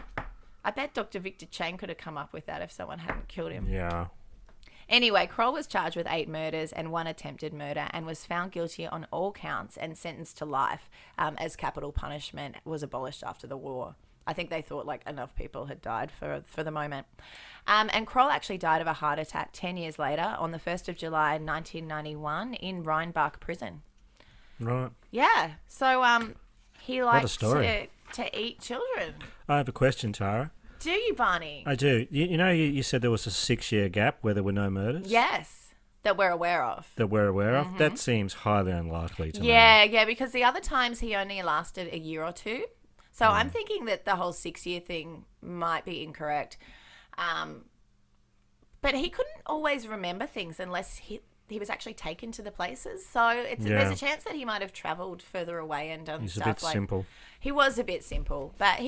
I bet Dr. Victor Chang could have come up with that if someone hadn't killed him. Yeah. Anyway, Kroll was charged with 8 murders and 1 attempted murder and was found guilty on all counts and sentenced to life as capital punishment was abolished after the war. I think they thought like enough people had died for the moment. And Kroll actually died of a heart attack 10 years later on the 1st of July 1991 in Rheinbach prison. Right. Yeah. So he What a liked story. to eat children. I have a question, Tara. Do you, Barney? I do. You know, you said there was a 6-year gap where there were no murders? Yes. That we're aware of. That we're aware of? That seems highly unlikely to me. Yeah, because the other times he only lasted a year or two. So I'm thinking that the whole 6-year thing might be incorrect. But he couldn't always remember things unless he was actually taken to the places. So there's a chance that he might have travelled further away and done He's stuff. a bit simple. He was a bit simple, but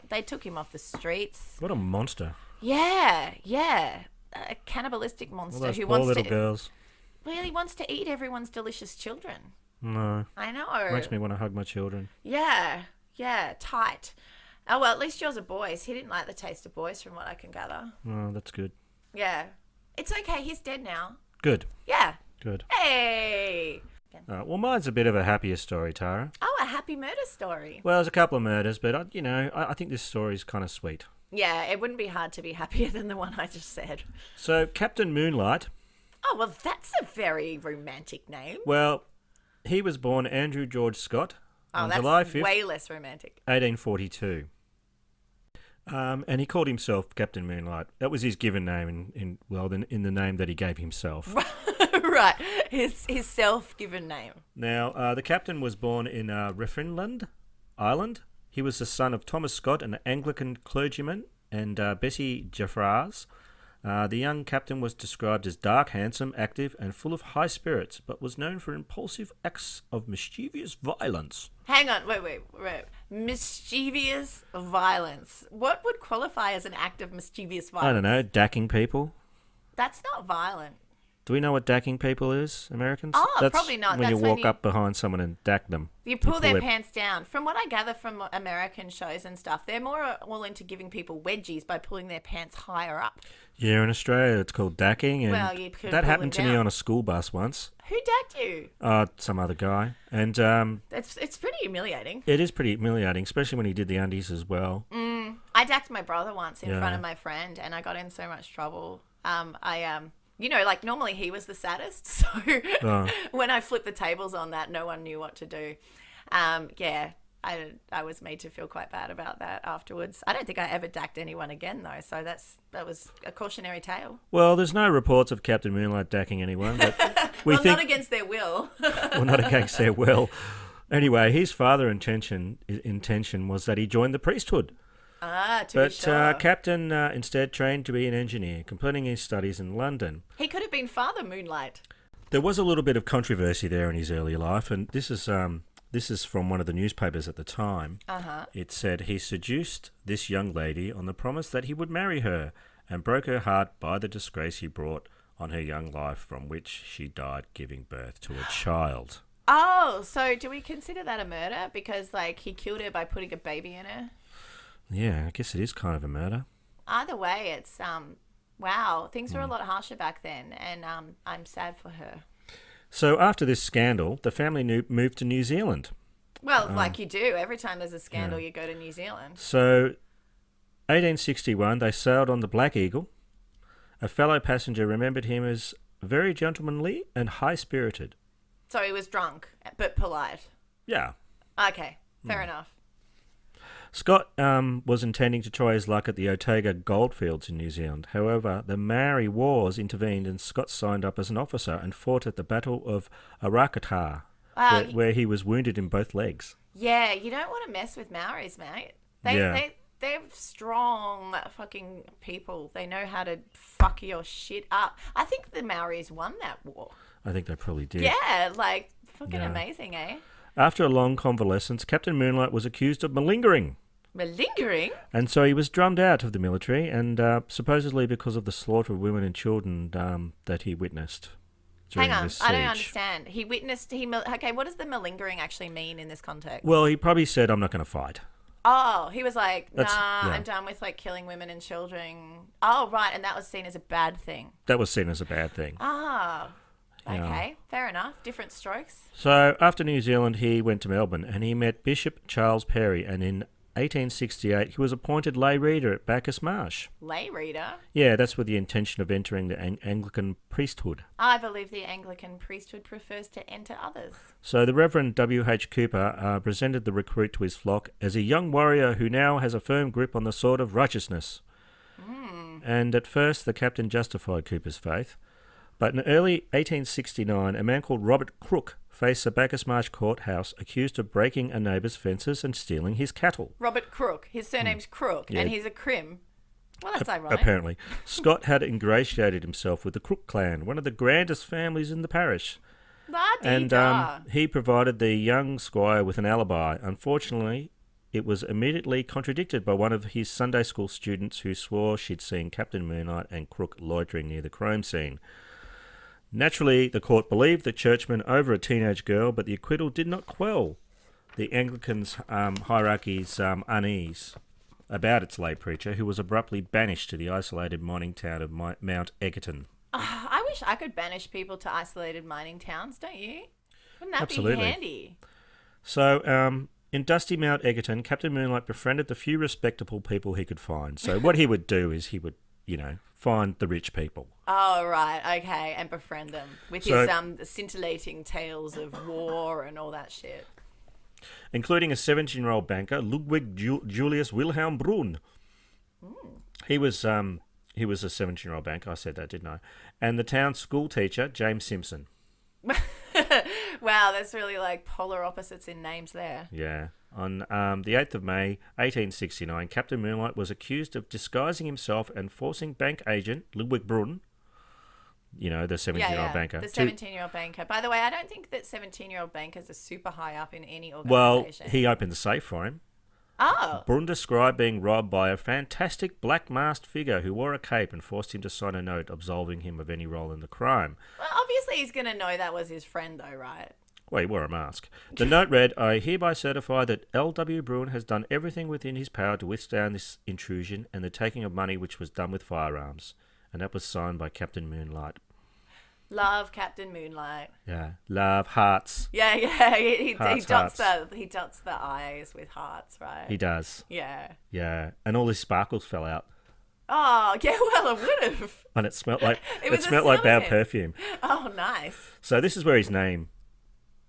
they took him off the streets. What a monster. Yeah. A cannibalistic monster All those who poor wants little to girls. really wants to eat everyone's delicious children. No. I know. Makes me want to hug my children. Yeah, tight. Oh, well, at least yours are boys. He didn't like the taste of boys from what I can gather. Oh, that's good. Yeah. It's okay. He's dead now. Good. Yeah. Good. Hey. Well, mine's a bit of a happier story, Tara. Oh, a happy murder story. Well, there's a couple of murders, but, I think this story's kind of sweet. Yeah, it wouldn't be hard to be happier than the one I just said. So, Captain Moonlite. Oh, well, that's a very romantic name. Well, he was born Andrew George Scott on July 5th, way less romantic. 1842. And he called himself Captain Moonlight. That was his given name in the name that he gave himself. Right, his self-given name. Now, the captain was born in Reffinland, Ireland. He was the son of Thomas Scott, an Anglican clergyman, and Bessie Jeffras. The young captain was described as dark, handsome, active, and full of high spirits, but was known for impulsive acts of mischievous violence. Hang on, wait. Mischievous violence. What would qualify as an act of mischievous violence? I don't know, dacking people. That's not violent. Do we know what dacking people is, Americans? Oh, That's probably not. When That's you when walk you- up behind someone and dack them. You pull their pants down. From what I gather from American shows and stuff, they're more all into giving people wedgies by pulling their pants higher up. Yeah, in Australia it's called dacking, and Well, you could that pull happened to them me down. on a school bus once. Who dacked you? Some other guy, and It's pretty humiliating. it is pretty humiliating, especially when he did the undies as well. I dacked my brother once in Yeah. front of my friend, and I got in so much trouble. Normally he was the saddest, so when I flipped the tables on that, no one knew what to do. I was made to feel quite bad about that afterwards. I don't think I ever dacked anyone again, though, so that was a cautionary tale. Well, there's no reports of Captain Moonlight dacking anyone, but we think not against their will. well, not against their will. Anyway, his father's intention was that he joined the priesthood. To be But sure. Captain instead trained to be an engineer, completing his studies in London. He could have been Father Moonlight. There was a little bit of controversy there in his early life, and this is from one of the newspapers at the time. It said he seduced this young lady on the promise that he would marry her, and broke her heart by the disgrace he brought on her young life, from which she died giving birth to a child. Oh, so do we consider that a murder? Because, he killed her by putting a baby in her? Yeah, I guess it is kind of a murder. Either way, it's, wow, things were a lot harsher back then, and I'm sad for her. So after this scandal, the family moved to New Zealand. Well, like you do. Every time there's a scandal, you go to New Zealand. So, 1861, they sailed on the Black Eagle. A fellow passenger remembered him as very gentlemanly and high-spirited. So he was drunk, but polite. Yeah. Okay, fair enough. Scott was intending to try his luck at the Otago goldfields in New Zealand. However, the Maori Wars intervened and Scott signed up as an officer and fought at the Battle of Arakata, where he was wounded in both legs. Yeah, you don't want to mess with Maoris, mate. They're strong fucking people. They know how to fuck your shit up. I think the Maoris won that war. I think they probably did. Yeah, fucking amazing, eh? After a long convalescence, Captain Moonlight was accused of malingering. Malingering? And so he was drummed out of the military, and supposedly because of the slaughter of women and children that he witnessed during Hang on, this siege. I don't understand. Okay, what does the malingering actually mean in this context? Well, he probably said, I'm not going to fight. Oh, he was like, nah, Yeah. I'm done with like killing women and children. Oh, right, and that was seen as a bad thing. That was seen as a bad thing. Ah, okay, Yeah. fair enough. Different strokes. So after New Zealand, he went to Melbourne and he met Bishop Charles Perry, and in 1868 he was appointed lay reader at Bacchus Marsh. Lay reader? Yeah, that's with the intention of entering the Anglican priesthood. I believe the Anglican priesthood prefers to enter others. So the Reverend W.H. Cooper presented the recruit to his flock as a young warrior who now has a firm grip on the sword of righteousness. And at first the captain justified Cooper's faith. But in early 1869, a man called Robert Crook faced the Bacchus Marsh courthouse accused of breaking a neighbour's fences and stealing his cattle. Robert Crook. His surname's Crook, Yeah. and he's a crim. Well, that's ironic. Apparently. Scott had ingratiated himself with the Crook clan, one of the grandest families in the parish. La-dee-da. He provided the young squire with an alibi. Unfortunately, it was immediately contradicted by one of his Sunday school students who swore she'd seen Captain Moonlight and Crook loitering near the crime scene. Naturally, the court believed the churchman over a teenage girl, but the acquittal did not quell the Anglican's hierarchy's unease about its lay preacher, who was abruptly banished to the isolated mining town of Mount Egerton. I wish I could banish people to isolated mining towns, don't you? Wouldn't that Absolutely. be handy? So, in dusty Mount Egerton, Captain Moonlight befriended the few respectable people he could find. So what he would do is he would, find the rich people. Oh, right, okay, and befriend them with So- his scintillating tales of war and all that shit. Including a 17-year-old banker, Ludwig Julius Wilhelm Brunn. He was a 17-year-old banker. I said that, didn't I? And the town school teacher, James Simpson. Wow, that's really like polar opposites in names there. Yeah. On the 8th of May, 1869, Captain Moonlight was accused of disguising himself and forcing bank agent Ludwig Brunn, the 17-year-old banker. The 17-year-old banker. By the way, I don't think that 17-year-old bankers are super high up in any Well, organisation. he opened the safe for him. Oh. Brunn described being robbed by a fantastic black-masked figure who wore a cape and forced him to sign a note absolving him of any role in the crime. Well, obviously he's going to know that was his friend, though, right? Well, he wore a mask. The note read, I hereby certify that L.W. Brunn has done everything within his power to withstand this intrusion and the taking of money which was done with firearms. And that was signed by Captain Moonlight. Love Captain Moonlight. Yeah. Love, hearts. Yeah. He Hearts, dots hearts. the eyes with hearts, right? He does. Yeah. Yeah. And all his sparkles fell out. Oh, yeah, well, it would have. And it smelled like It smelled like smell of bad him. perfume. Oh, nice. So this is where his name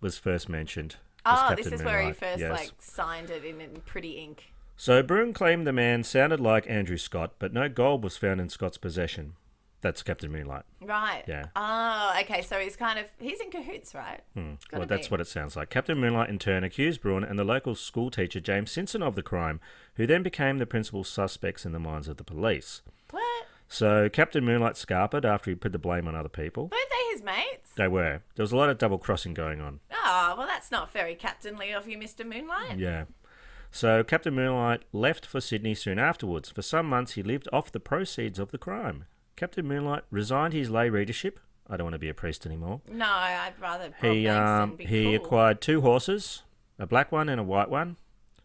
was first mentioned. as Oh, Captain this is where he Moonlight. first Yes. signed it in pretty ink. So Brunn claimed the man sounded like Andrew Scott, but no gold was found in Scott's possession. That's Captain Moonlight. Right. Yeah. Oh, okay. So he's in cahoots, right? Well, that's what it sounds like. Captain Moonlight in turn accused Brunn and the local school teacher James Simpson of the crime, who then became the principal suspects in the minds of the police. What? So Captain Moonlight scarpered after he put the blame on other people. Weren't they his mates? They were. There was a lot of double crossing going on. Oh, well, that's not very captainly of you, Mr. Moonlight. Yeah. So Captain Moonlight left for Sydney soon afterwards. For some months he lived off the proceeds of the crime. Captain Moonlight resigned his lay readership. I don't want to be a priest anymore. No, I'd rather rob He banks and be he cool. acquired 2 horses, a black one and a white one.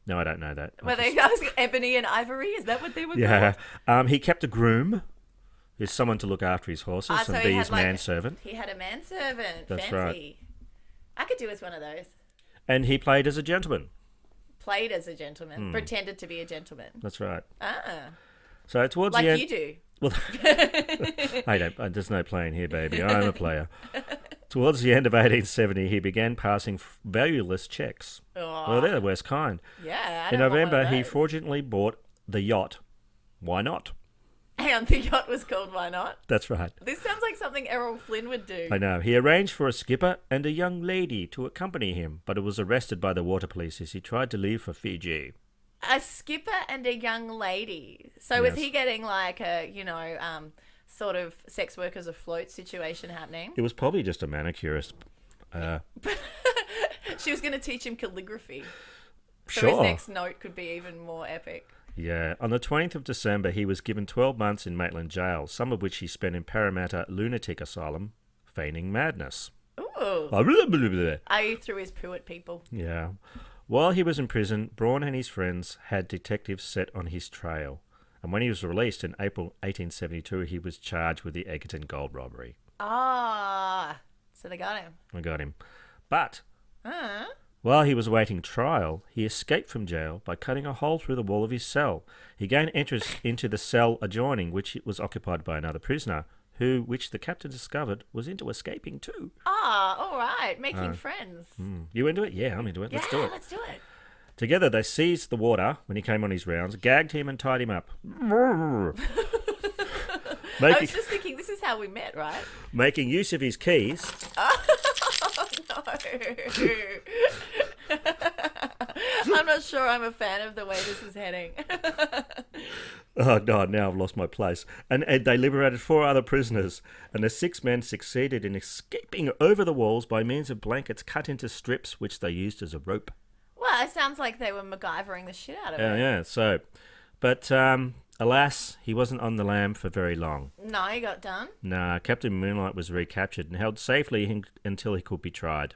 No, I don't know that. Were they ebony and ivory? Is that what they were Yeah. called? He kept a groom, who's someone to look after his horses So and he be had his manservant. He had a manservant. That's Fancy. right. I could do with one of those. And he played as a gentleman. Played as a gentleman. Pretended to be a gentleman. That's right. Ah. So towards Like the end, you do. Well, there's no playing here, baby. I'm a player. Towards the end of 1870, he began passing valueless checks. Oh. Well, they're the worst kind. Yeah. I In don't want one November, of he those. fraudulently bought the yacht. Why not? And the yacht was called Why Not? That's right. This sounds like something Errol Flynn would do. I know. He arranged for a skipper and a young lady to accompany him, but was arrested by the water police as he tried to leave for Fiji. A skipper and a young lady. So was Yes. he getting like a, sort of sex workers afloat situation happening? It was probably just a manicurist. She was going to teach him calligraphy. So Sure. his next note could be even more epic. Yeah. On the 20th of December, he was given 12 months in Maitland Jail, some of which he spent in Parramatta Lunatic Asylum, feigning madness. Ooh. Oh, blah, blah, blah, blah. Are you through his poo at people? Yeah. While he was in prison, Braun and his friends had detectives set on his trail. And when he was released in April 1872, he was charged with the Egerton gold robbery. Ah, so they got him. I got him. But while he was awaiting trial, he escaped from jail by cutting a hole through the wall of his cell. He gained entrance into the cell adjoining, which was occupied by another prisoner, which the captain discovered was into escaping too. Ah, all right. Making friends. You into it? Yeah, I'm into it. Let's do it. Let's do it. Together, they seized the warder when he came on his rounds, gagged him and tied him up. I was just thinking, this is how we met, right? Making use of his keys. Oh, no. I'm not sure I'm a fan of the way this is heading. Oh, God, now I've lost my place. And they liberated 4 other prisoners, and the 6 men succeeded in escaping over the walls by means of blankets cut into strips, which they used as a rope. Well, it sounds like they were MacGyvering the shit out of it. Yeah, so... But, alas, he wasn't on the lam for very long. No, he got done. Nah, Captain Moonlight was recaptured and held safely until he could be tried.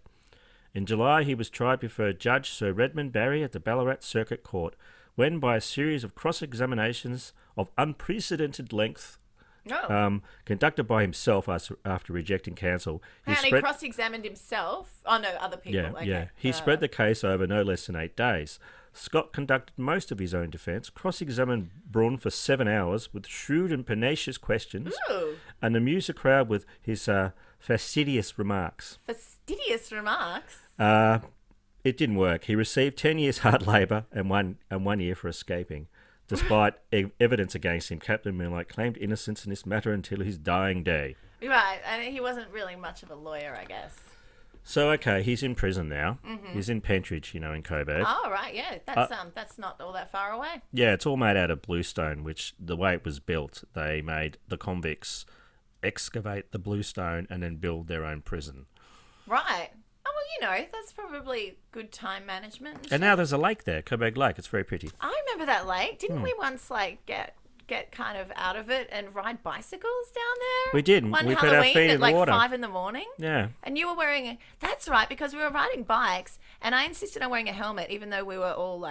In July, he was tried before Judge Sir Redmond Barry at the Ballarat Circuit Court, when, by a series of cross-examinations of unprecedented length, conducted by himself after rejecting counsel, he cross-examined himself? Oh, no, other people. Yeah, okay. yeah. He spread the case over no less than 8 days. Scott conducted most of his own defence, cross-examined Braun for 7 hours with shrewd and pernicious questions, and amused the crowd with his fastidious remarks. Fastidious remarks? It didn't work. He received 10 years hard labour and 1 year for escaping. Despite evidence against him, Captain Moonlight claimed innocence in this matter until his dying day. Right, and he wasn't really much of a lawyer, I guess. So, okay, he's in prison now. He's in Pentridge, in Coburg. Oh, right, yeah. That's not all that far away. Yeah, it's all made out of bluestone, which, the way it was built, they made the convicts excavate the bluestone and then build their own prison. Right. Oh, well, that's probably good time management. And now there's a lake there, Coburg Lake. It's very pretty. I remember that lake. Didn't we once, get kind of out of it and ride bicycles down there? We did. One we put Halloween our feet in the water. at 5 in the morning. Yeah. And you were wearing that's right, because we were riding bikes and I insisted on wearing a helmet even though we were all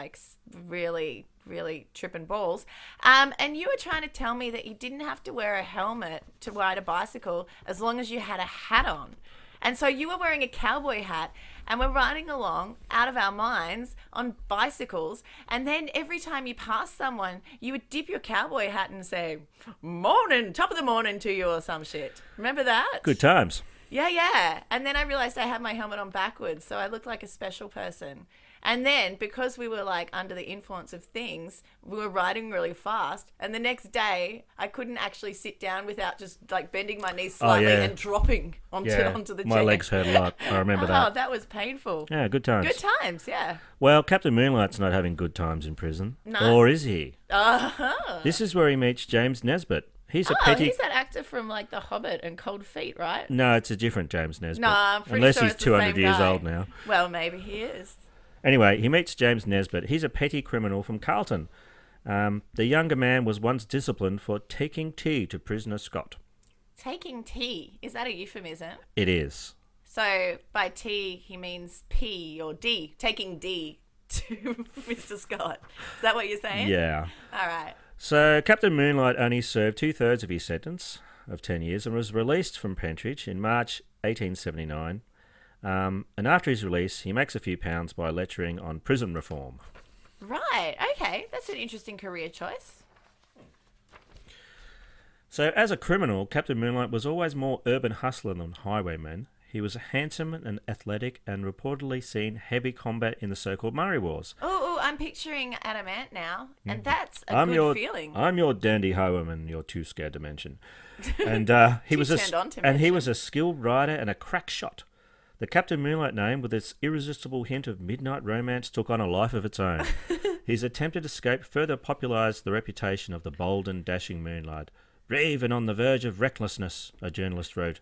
really, really tripping balls. And you were trying to tell me that you didn't have to wear a helmet to ride a bicycle as long as you had a hat on. And so you were wearing a cowboy hat and we're riding along out of our minds on bicycles. And then every time you passed someone, you would dip your cowboy hat and say, "Morning, top of the morning to you," or some shit. Remember that? Good times. Yeah. And then I realized I had my helmet on backwards, so I looked like a special person. And then, because we were under the influence of things, we were riding really fast. And the next day, I couldn't actually sit down without just bending my knees slightly and dropping onto the chair. My legs hurt a lot. I remember that. Oh, that was painful. Yeah, good times. Good times, yeah. Well, Captain Moonlight's not having good times in prison. No. Or is he? Uh-huh. This is where he meets James Nesbitt. He's he's that actor from The Hobbit and Cold Feet, right? No, it's a different James Nesbitt. No, I'm pretty Unless sure he's it's 200 the same years guy. old now. Well, maybe he is. Anyway, he meets James Nesbitt. He's a petty criminal from Carlton. The younger man was once disciplined for taking tea to prisoner Scott. Taking tea? Is that a euphemism? It is. So by tea, he means P or D. Taking D to Mr. Scott. Is that what you're saying? Yeah. All right. So Captain Moonlight only served 2/3 of his sentence of 10 years and was released from Pentridge in March 1879. And after his release, he makes a few pounds by lecturing on prison reform. Right, okay. That's an interesting career choice. So as a criminal, Captain Moonlight was always more urban hustler than highwayman. He was handsome and athletic and reportedly seen heavy combat in the so-called Murray Wars. Oh, I'm picturing Adamant now, and that's a good feeling. I'm your dandy highwayman, you're too scared to mention. And he was a skilled rider and a crack shot. The Captain Moonlight name, with its irresistible hint of midnight romance, took on a life of its own. His attempted escape further popularised the reputation of the bold and dashing Moonlight. Brave and on the verge of recklessness, a journalist wrote.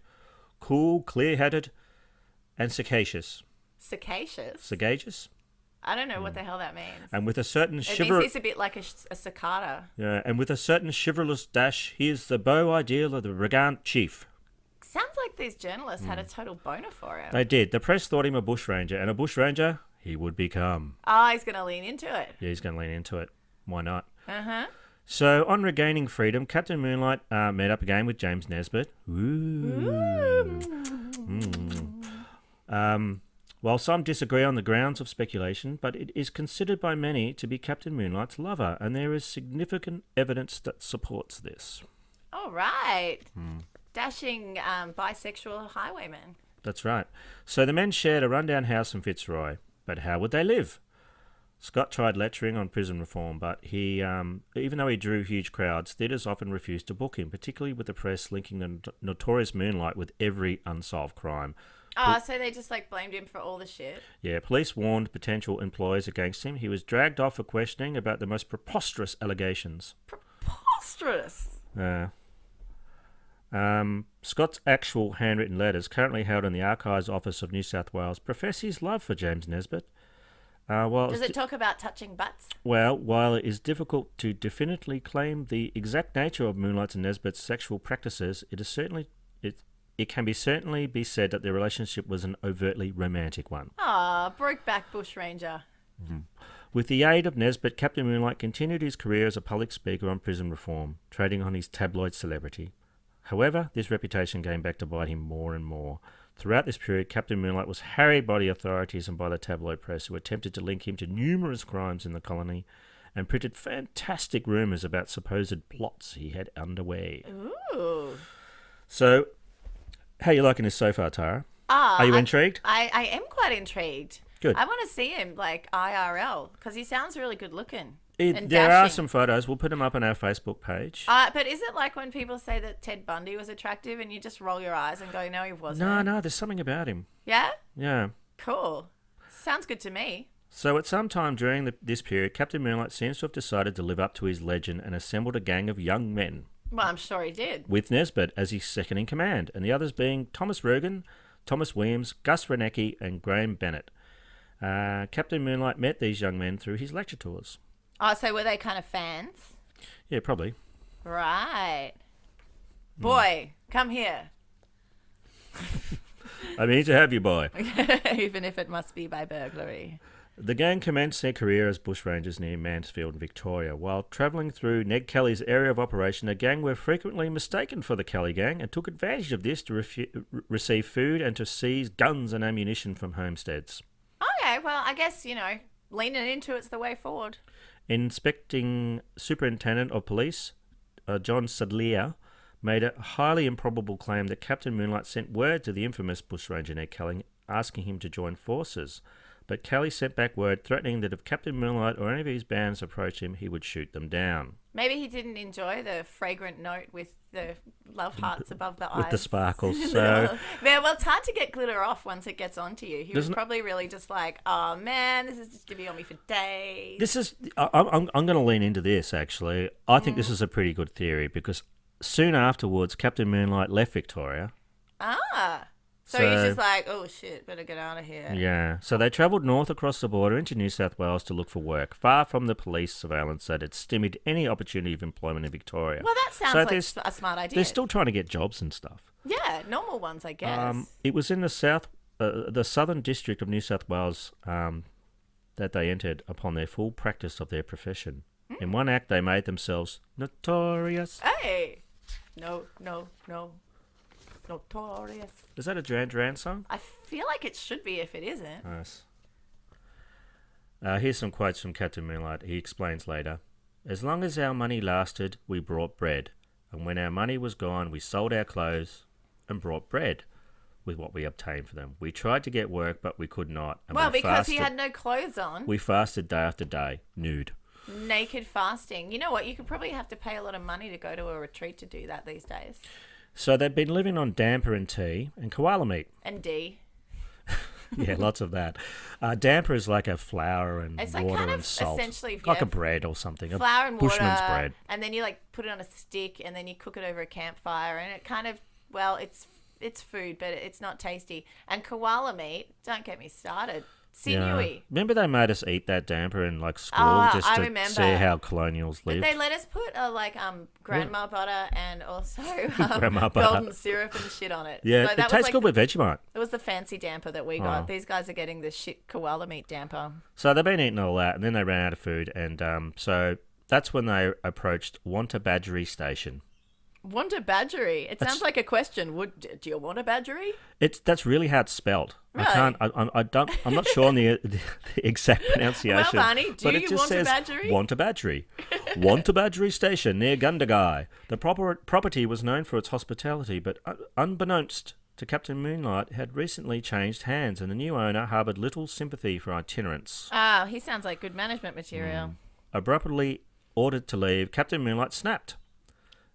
Cool, clear-headed, and sagacious. Sagacious? Sagacious? I don't know what the hell that means. And with a certain It means it's a bit like a cicada. Yeah, and with a certain chivalrous dash, he is the beau ideal of the brigand chief. Sounds like these journalists had a total boner for him. They did. The press thought him a bushranger, and a bushranger, he would become. Oh, he's going to lean into it. Yeah, he's going to lean into it. Why not? Uh-huh. So, on regaining freedom, Captain Moonlight met up again with James Nesbitt. While some disagree on the grounds of speculation, but it is considered by many to be Captain Moonlight's lover, and there is significant evidence that supports this. All right. Dashing bisexual highwayman. That's right. So the men shared a rundown house in Fitzroy, but how would they live? Scott tried lecturing on prison reform, but he, even though he drew huge crowds, theatres often refused to book him, particularly with the press linking the notorious Moonlight with every unsolved crime. Oh, so they just blamed him for all the shit? Yeah, police warned potential employers against him. He was dragged off for questioning about the most preposterous allegations. Preposterous? Scott's actual handwritten letters, currently held in the Archives Office of New South Wales, profess his love for James Nesbitt. Does it talk about touching butts? Well, while it is difficult to definitively claim the exact nature of Moonlight's and Nesbitt's sexual practices, it can certainly be said that their relationship was an overtly romantic one. Ah, Brokeback Bushranger. With the aid of Nesbitt, Captain Moonlight continued his career as a public speaker on prison reform, trading on his tabloid celebrity. However, this reputation came back to bite him more and more. Throughout this period, Captain Moonlight was harried by the authorities and by the tabloid press, who attempted to link him to numerous crimes in the colony and printed fantastic rumours about supposed plots he had underway. Ooh. So, how are you liking this so far, Tara? Are you intrigued? I am quite intrigued. Good. I want to see him IRL because he sounds really good looking. There are some photos. We'll put them up on our Facebook page. But is it like when people say that Ted Bundy was attractive and you just roll your eyes and go, no, he wasn't? No, there's something about him. Yeah? Yeah. Cool. Sounds good to me. So at some time during this period, Captain Moonlight seems to have decided to live up to his legend and assembled a gang of young men. Well, I'm sure he did. With Nesbitt as his second in command, and the others being Thomas Rogan, Thomas Williams, Gus Renecki, and Graham Bennett. Captain Moonlight met these young men through his lecture tours. Oh, so were they kind of fans? Yeah, probably. Right. Boy, come here. I mean to have you, boy. Even if it must be by burglary. The gang commenced their career as bushrangers near Mansfield, Victoria. While travelling through Ned Kelly's area of operation, the gang were frequently mistaken for the Kelly gang and took advantage of this to receive food and to seize guns and ammunition from homesteads. Okay, well, I guess, leaning into it's the way forward. Inspecting Superintendent of Police, John Sadleir, made a highly improbable claim that Captain Moonlight sent word to the infamous bushranger Ned Kelly asking him to join forces. But Kelly sent back word threatening that if Captain Moonlight or any of his bands approached him, he would shoot them down. Maybe he didn't enjoy the fragrant note with the love hearts above the eyes. With the sparkles. So, yeah, well, it's hard to get glitter off once it gets onto you. He was probably really just like, oh man, this is just going to be on me for days. I'm going to lean into this, actually. I think this is a pretty good theory because soon afterwards, Captain Moonlight left Victoria. So he's just like, oh shit, better get out of here. Yeah. So they travelled north across the border into New South Wales to look for work, far from the police surveillance that had stymied any opportunity of employment in Victoria. Well, that sounds like a smart idea. They're still trying to get jobs and stuff. Yeah, normal ones, I guess. It was in the southern district of New South Wales that they entered upon their full practice of their profession. In one act, they made themselves notorious. Hey! No. Notorious. Is that a Duran Duran song? I feel like it should be if it isn't. Nice. Here's some quotes from Captain Moonlight. He explains later. As long as our money lasted, we brought bread. And when our money was gone, we sold our clothes and brought bread with what we obtained for them. We tried to get work, but we could not. And because he had no clothes on. We fasted day after day, nude. Naked fasting. You know what? You could probably have to pay a lot of money to go to a retreat to do that these days. So they've been living on damper and tea and koala meat. And D. Yeah, lots of that. Damper is like a flour and it's water like and salt. Essentially, like a bread or something. Flour and bushman's water. Bread. And then you put it on a stick and then you cook it over a campfire and it kind of, well, it's food, but it's not tasty. And koala meat, don't get me started. Sinewy. Remember they made us eat that damper in like school just I to remember. see how colonials lived. But they let us put grandma butter and also Grandma butter. golden syrup and shit on it. Yeah, so it that tastes was good with Vegemite. It was the fancy damper that we got. These guys are getting the shit koala meat damper. So they've been eating all that, and then they ran out of food, and so that's when they approached Wantabadgery Station. Wantabadgery. It sounds like a question. Do you want a badgery? That's really how it's spelled. Really? I'm not sure on the exact pronunciation. Well, Barney, but it just says Wantabadgery. Wantabadgery Station near Gundagai. The property was known for its hospitality, but unbeknownst to Captain Moonlight, it had recently changed hands, and the new owner harboured little sympathy for itinerants. Oh, he sounds like good management material. Abruptly ordered to leave, Captain Moonlight snapped.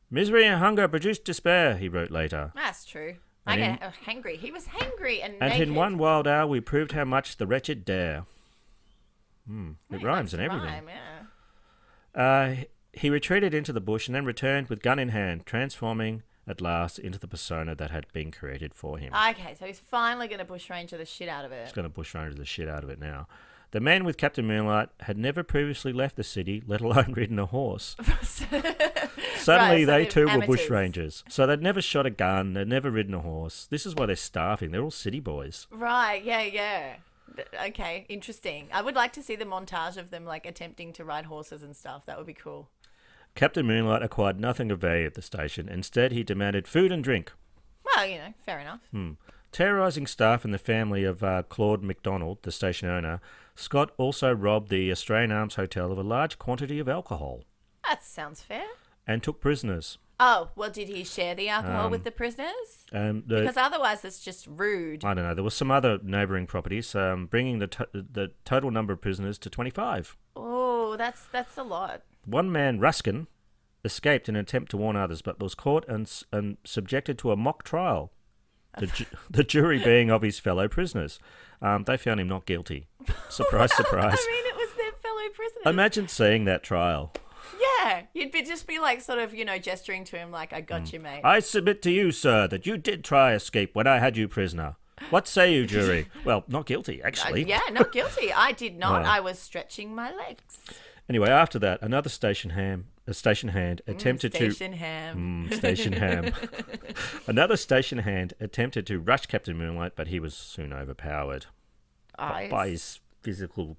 Misery and hunger produce despair, he wrote later. That's true. I get hangry. He was hangry and And naked. in one wild hour we proved how much the wretched dare. It rhymes and everything. Rhyme, yeah. He retreated into the bush and then returned with gun in hand, transforming at last into the persona that had been created for him. Okay, so he's finally going to bushranger the shit out of it. He's going to bushranger the shit out of it now. The man with Captain Moonlight had never previously left the city, let alone ridden a horse. Suddenly, so they too were amateurs. bushrangers. So they'd never shot a gun, they'd never ridden a horse. This is why they're starving. They're all city boys. Right, yeah. Okay, interesting. I would like to see the montage of them like attempting to ride horses and stuff. That would be cool. Captain Moonlight acquired nothing of value at the station. Instead, he demanded food and drink. Well, fair enough. Terrorising staff and the family of Claude MacDonald, the station owner, Scott also robbed the Australian Arms Hotel of a large quantity of alcohol. That sounds fair. And took prisoners. Oh, well, did he share the alcohol with the prisoners? Because otherwise it's just rude. I don't know. There were some other neighbouring properties, bringing the total number of prisoners to 25. Oh, that's a lot. One man, Ruskin, escaped in an attempt to warn others, but was caught and subjected to a mock trial. The jury being of his fellow prisoners. They found him not guilty. Surprise, surprise. I mean, it was their fellow prisoners. Imagine seeing that trial. Yeah, you'd just be like sort of, gesturing to him like, I got you, mate. I submit to you, sir, that you did try escape when I had you prisoner. What say you, jury? Well, not guilty, actually. Yeah, not guilty. I did not. I was stretching my legs. Anyway, after that, another station hand attempted Station ham. Station ham. Another station hand attempted to rush Captain Moonlight, but he was soon overpowered by his physical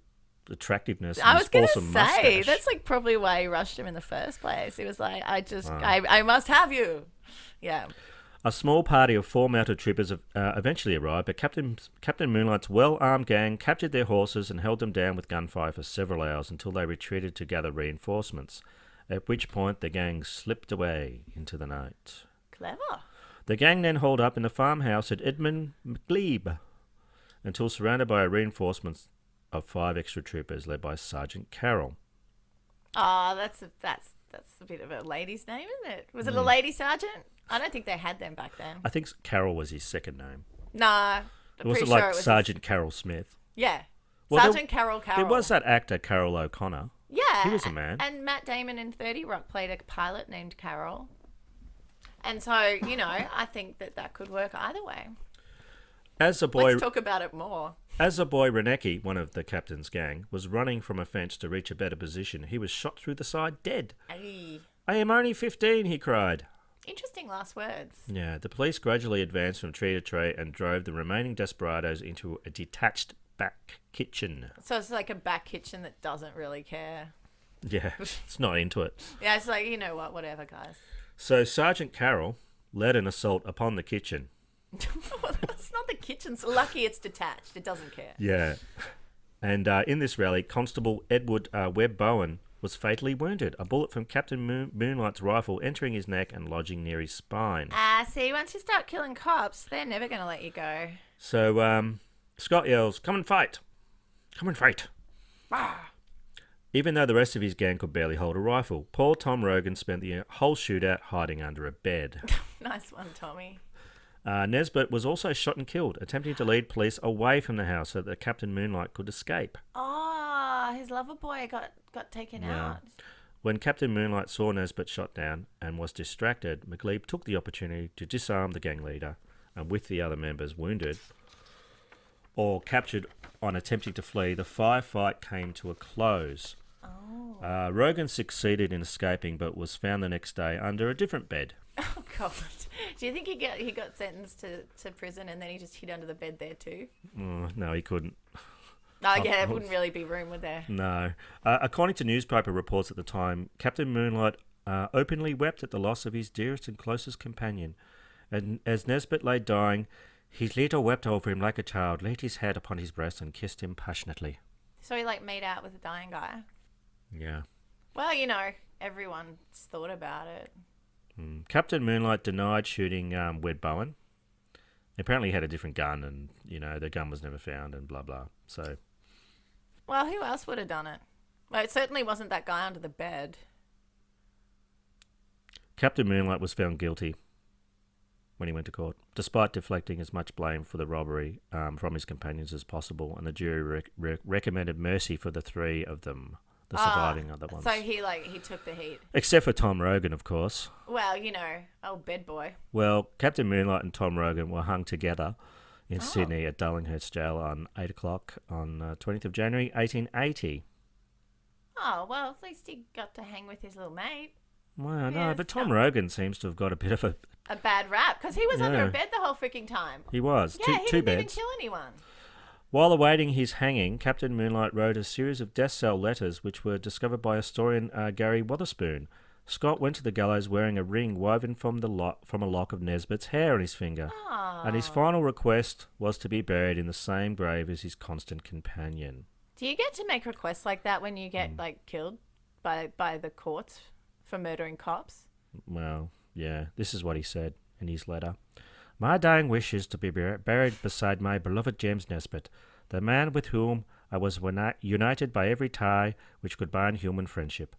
attractiveness. And I was going to awesome say, mustache. that's like probably why he rushed him in the first place. He was like, I must have you. Yeah. A small party of 4 mounted troopers eventually arrived, but Captain Moonlight's well-armed gang captured their horses and held them down with gunfire for several hours until they retreated to gather reinforcements, at which point the gang slipped away into the night. Clever. The gang then holed up in the farmhouse at Edmund McGlebe until surrounded by reinforcements of 5 extra troopers led by Sergeant Carroll. Oh, that's a bit of a lady's name, isn't it? Was it a lady sergeant? I don't think they had them back then. I think Carroll was his second name. Nah. Was it like Sergeant Carroll Smith? Yeah. Well, Sergeant Carroll. There was that actor, Carroll O'Connor. Yeah. He was a man. And Matt Damon in 30 Rock played a pilot named Carroll. And so, I think that could work either way. Let's talk about it more. As a boy, Renecki, one of the captain's gang, was running from a fence to reach a better position, he was shot through the side dead. Ay. I am only 15, he cried. Interesting last words. Yeah, the police gradually advanced from tree to tree and drove the remaining desperados into a detached back kitchen. So it's like a back kitchen that doesn't really care. Yeah, it's not into it. Yeah, it's like, whatever, guys. So Sergeant Carroll led an assault upon the kitchen. It's not the kitchen. It's lucky it's detached. It doesn't care. Yeah. And in this rally, Constable Edward Webb Bowen was fatally wounded. A bullet from Captain Moonlight's rifle entering his neck and lodging near his spine. See, once you start killing cops, they're never going to let you go. So Scott yells, "Come and fight! Come and fight!" Ah. Even though the rest of his gang could barely hold a rifle, poor Tom Rogan spent the whole shootout hiding under a bed. Nice one, Tommy. Nesbitt was also shot and killed, attempting to lead police away from the house so that Captain Moonlight could escape. Oh, his lover boy got taken out. When Captain Moonlight saw Nesbitt shot down and was distracted, McLeod took the opportunity to disarm the gang leader, and with the other members wounded, or captured on attempting to flee, the firefight came to a close. Rogan succeeded in escaping, but was found the next day under a different bed. Oh God! Do you think he got sentenced to prison and then he just hid under the bed there too? No, he couldn't. Oh yeah, there wouldn't really be room, would there? No. According to newspaper reports at the time, Captain Moonlight openly wept at the loss of his dearest and closest companion, and as Nesbitt lay dying, his leader wept over him like a child, laid his head upon his breast, and kissed him passionately. So he made out with a dying guy. Yeah. Well, everyone's thought about it. Captain Moonlight denied shooting Wed Bowen. Apparently he had a different gun and, the gun was never found and blah, blah. So. Well, who else would have done it? Well, it certainly wasn't that guy under the bed. Captain Moonlight was found guilty when he went to court, despite deflecting as much blame for the robbery from his companions as possible, and the jury recommended mercy for the three of them. The surviving other ones. So he took the heat. Except for Tom Rogan, of course. Well, old bed boy. Well, Captain Moonlight and Tom Rogan were hung together in Sydney at Darlinghurst Jail on 8 o'clock on 20th of January, 1880. Oh, well, at least he got to hang with his little mate. Well, no, but Tom Rogan seems to have got a bit of a bad rap, because he was under a bed the whole freaking time. He was. Yeah, two he didn't beds. even kill anyone. While awaiting his hanging, Captain Moonlight wrote a series of death cell letters which were discovered by historian Gary Wotherspoon. Scott went to the gallows wearing a ring woven from a lock of Nesbitt's hair on his finger, and his final request was to be buried in the same grave as his constant companion. Do you get to make requests like that when you get killed by the courts for murdering cops? Well, yeah, this is what he said in his letter. My dying wish is to be buried beside my beloved James Nesbitt, the man with whom I was united by every tie which could bind human friendship.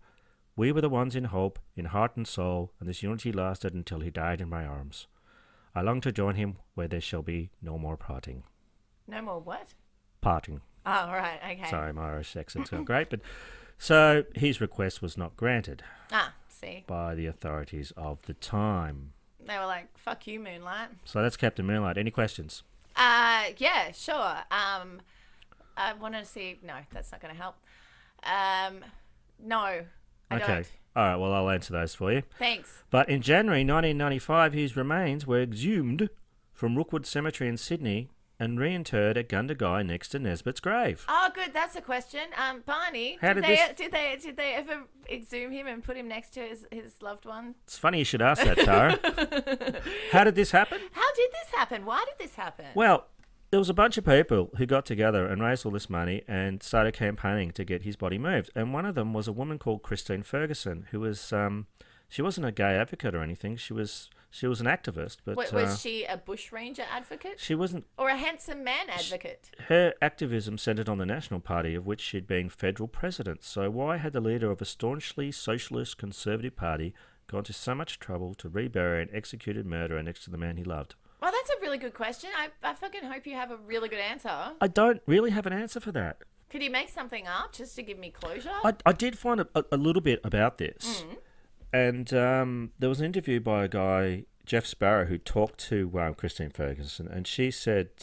We were the ones in hope, in heart and soul, and this unity lasted until he died in my arms. I long to join him where there shall be no more parting. No more what? Parting. Oh, right, okay. Sorry, my Irish accent's not great, but so his request was not granted. See. By the authorities of the time. They were like, fuck you, Moonlight. So that's Captain Moonlight. Any questions? Yeah, sure. I wanted to see... No, that's not going to help. No, I don't. All right, well, I'll answer those for you. Thanks. But in January 1995, his remains were exhumed from Rookwood Cemetery in Sydney and reinterred at Gundagai next to Nesbitt's grave. Oh, good. That's a question. Barney, did they ever exhume him and put him next to his loved one? It's funny you should ask that, Tara. How did this happen? How did this happen? Why did this happen? Well, there was a bunch of people who got together and raised all this money and started campaigning to get his body moved. And one of them was a woman called Christine Ferguson, who was... she wasn't a gay advocate or anything. She was an activist, but was she a bushranger advocate? She wasn't, or a handsome man advocate. Her activism centred on the National Party, of which she'd been federal president. So why had the leader of a staunchly socialist conservative party gone to so much trouble to rebury an executed murderer next to the man he loved? Well, that's a really good question. I fucking hope you have a really good answer. I don't really have an answer for that. Could you make something up just to give me closure? I did find a little bit about this. And there was an interview by a guy, Jeff Sparrow, who talked to Christine Ferguson, and she said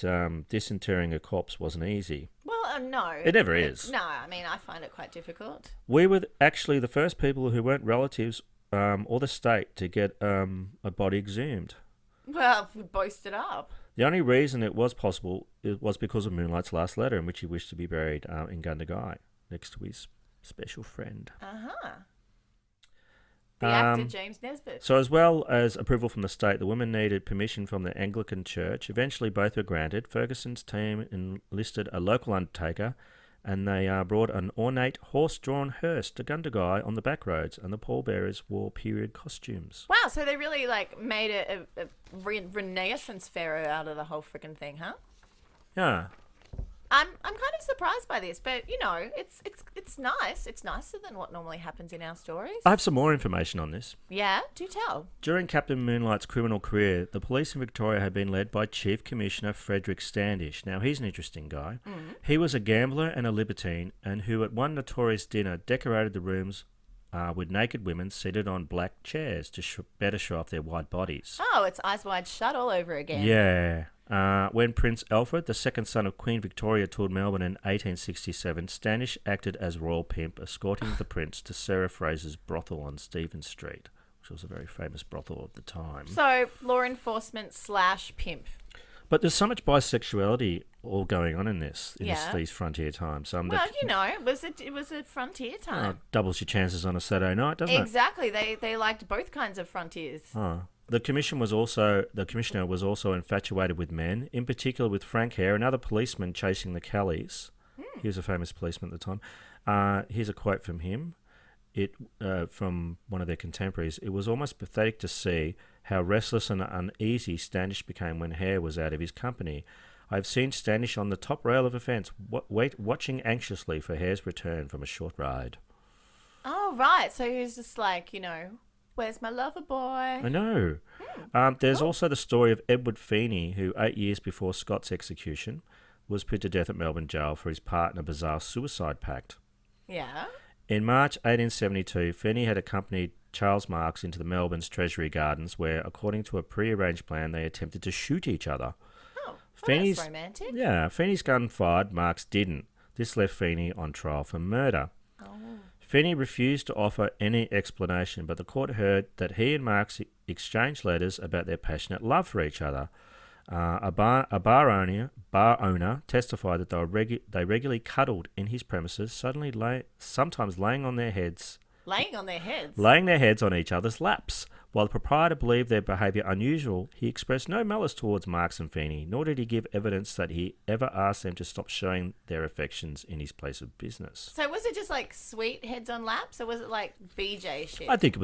disinterring a corpse wasn't easy. Well, no. It never is. No, I mean, I find it quite difficult. We were actually the first people who weren't relatives or the state to get a body exhumed. Well, we boasted up. The only reason it was possible was because of Moonlight's last letter, in which he wished to be buried in Gundagai, next to his special friend. The actor James Nesbitt. So as well as approval from the state, the women needed permission from the Anglican Church. Eventually both were granted. Ferguson's team enlisted a local undertaker, and they brought an ornate horse-drawn hearse to Gundagai on the back roads, and the pallbearers wore period costumes. Wow, so they really made a Renaissance pharaoh out of the whole freaking thing, huh? Yeah. I'm kind of surprised by this, but it's nice. It's nicer than what normally happens in our stories. I have some more information on this. Yeah, do tell. During Captain Moonlight's criminal career, the police in Victoria had been led by Chief Commissioner Frederick Standish. Now, he's an interesting guy. He was a gambler and a libertine, and who at one notorious dinner decorated the rooms with naked women seated on black chairs to better show off their wide bodies. Oh, it's Eyes Wide Shut all over again. Yeah. When Prince Alfred, the second son of Queen Victoria, toured Melbourne in 1867, Standish acted as royal pimp, escorting the prince to Sarah Fraser's brothel on Stephen Street, which was a very famous brothel at the time. So, law enforcement / pimp. But there's so much bisexuality all going on in these frontier times. Well, it was a frontier time. Doubles your chances on a Saturday night, doesn't it? Exactly. They liked both kinds of frontiers. The commissioner was also infatuated with men, in particular with Frank Hare, another policeman chasing the Kellys. He was a famous policeman at the time. Here's a quote from him. From one of their contemporaries. It was almost pathetic to see how restless and uneasy Standish became when Hare was out of his company. I've seen Standish on the top rail of a fence, watching anxiously for Hare's return from a short ride. Oh, right. So he was just like, where's my lover boy? I know. There's also the story of Edward Feeney, who 8 years before Scott's execution was put to death at Melbourne jail for his part in a bizarre suicide pact. Yeah. In March 1872, Feeney had accompanied Charles Marx into the Melbourne's Treasury Gardens, where, according to a pre-arranged plan, they attempted to shoot each other. Oh, that's romantic. Yeah, Feeney's gun fired, Marx didn't. This left Feeney on trial for murder. Oh. Feeney refused to offer any explanation, but the court heard that he and Marx exchanged letters about their passionate love for each other. A bar owner testified that they regularly cuddled in his premises, sometimes laying their heads on each other's laps. While the proprietor believed their behaviour unusual, he expressed no malice towards Marx and Feeney, nor did he give evidence that he ever asked them to stop showing their affections in his place of business. So was it just like sweet heads on laps, or was it like BJ shit? I think it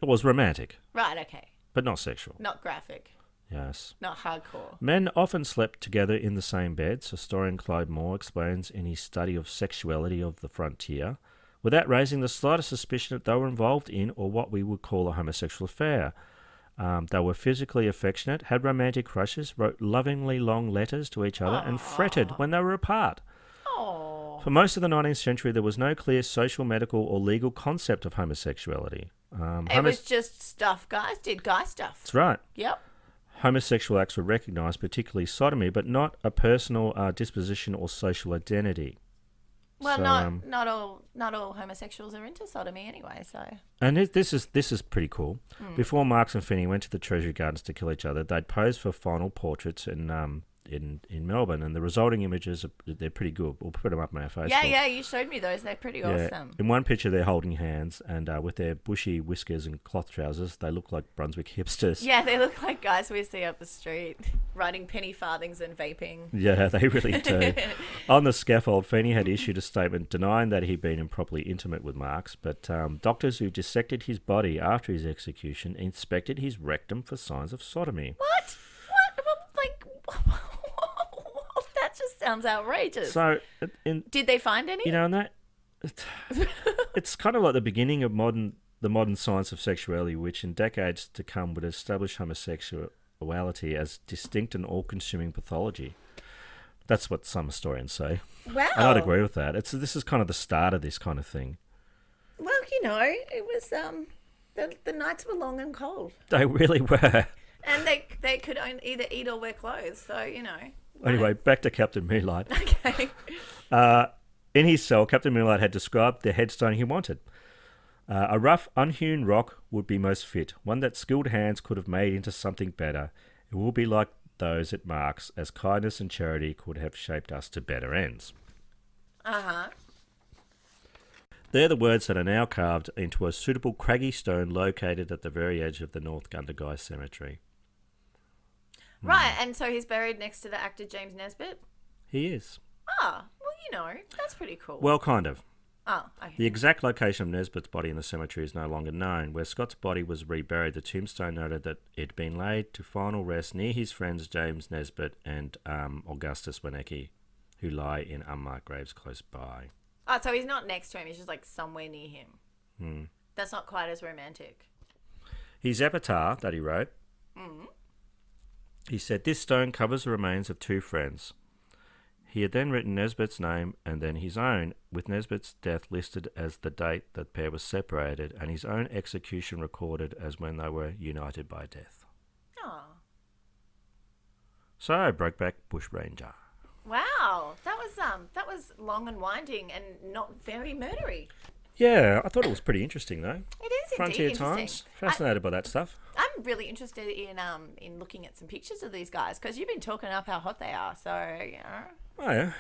was romantic. Right, okay. But not sexual. Not graphic. Yes. Not hardcore. Men often slept together in the same beds. Historian Clive Moore explains in his study of sexuality of the frontier, without raising the slightest suspicion that they were involved in or what we would call a homosexual affair. They were physically affectionate, had romantic crushes, wrote lovingly long letters to each other, and fretted when they were apart. Aww. For most of the 19th century, there was no clear social, medical, or legal concept of homosexuality. It was just stuff guys did, guy stuff. That's right. Yep. Homosexual acts were recognised, particularly sodomy, but not a personal disposition or social identity. Well, So, not all homosexuals are into sodomy anyway. So. And this is pretty cool. Before Marx and Finney went to the Treasury Gardens to kill each other, they'd posed for final portraits in Melbourne, and the resulting images they're pretty good. We'll put them up on our Facebook. Yeah, you showed me those. They're pretty awesome. In one picture, they're holding hands, and with their bushy whiskers and cloth trousers, they look like Brunswick hipsters. Yeah, they look like guys we see up the street, riding penny farthings and vaping. Yeah, they really do. On the scaffold, Feeney had issued a statement denying that he'd been improperly intimate with Marx, but doctors who dissected his body after his execution inspected his rectum for signs of sodomy. What? Like, that just sounds outrageous. So, did they find any? And that it's kind of like the beginning of the modern science of sexuality, which in decades to come would establish homosexuality as distinct and all-consuming pathology. That's what some historians say. Wow. And I'd agree with that. This is kind of the start of this kind of thing. Well, it was the nights were long and cold. They really were. And they could either eat or wear clothes, so Anyway, back to Captain Moonlight. Okay. In his cell, Captain Moonlight had described the headstone he wanted. A rough, unhewn rock would be most fit, one that skilled hands could have made into something better. It will be like those it marks, as kindness and charity could have shaped us to better ends. Uh-huh. They're the words that are now carved into a suitable craggy stone located at the very edge of the North Gundagai Cemetery. Right, and so he's buried next to the actor James Nesbitt? He is. Ah, well, that's pretty cool. Well, kind of. Oh, okay. The exact location of Nesbitt's body in the cemetery is no longer known. Where Scott's body was reburied, the tombstone noted that it had been laid to final rest near his friends James Nesbitt and Augustus Winnecke, who lie in unmarked graves close by. Oh, so he's not next to him, he's just like somewhere near him. That's not quite as romantic. His epitaph that he wrote, he said, "This stone covers the remains of two friends. He had then written Nesbitt's name and then his own, with Nesbitt's death listed as the date that the pair was separated and his own execution recorded as when they were united by death. Oh. So, Brokeback Bush Ranger. Wow, that was long and winding and not very murdery. Yeah, I thought it was pretty interesting though. It is Frontier indeed Times. interesting. Fascinated by that stuff. I'm really interested in looking at some pictures of these guys because you've been talking up how hot they are. So Oh yeah.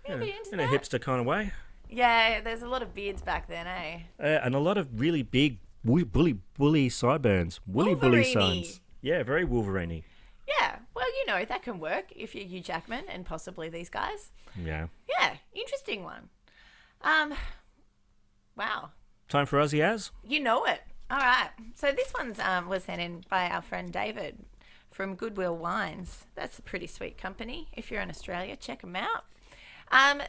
You'll be into in a that. hipster kind of way. Yeah, there's a lot of beards back then, eh? And a lot of really big bully sideburns. Bully Wolverine-y. signs. Yeah, very Wolverine-y. Yeah, well, that can work if you're Hugh Jackman and possibly these guys. Yeah. Yeah, interesting one. Wow. Time for Aussie Az? You know it. All right. So this one's was sent in by our friend David from Goodwill Wines. That's a pretty sweet company. If you're in Australia, check them out.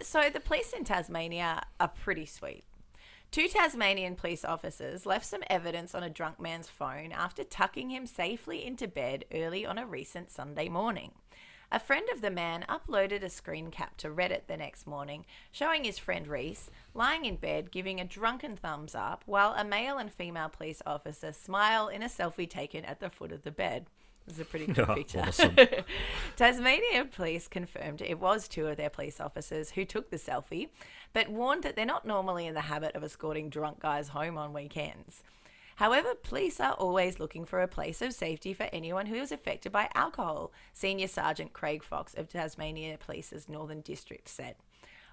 So the police in Tasmania are pretty sweet. 2 Tasmanian police officers left some evidence on a drunk man's phone after tucking him safely into bed early on a recent Sunday morning. A friend of the man uploaded a screen cap to Reddit the next morning, showing his friend Reese lying in bed giving a drunken thumbs up while a male and female police officer smile in a selfie taken at the foot of the bed. This is a pretty good picture. Awesome. Tasmania police confirmed it was 2 of their police officers who took the selfie, but warned that they're not normally in the habit of escorting drunk guys home on weekends. However, police are always looking for a place of safety for anyone who is affected by alcohol, Senior Sergeant Craig Fox of Tasmania Police's Northern District said.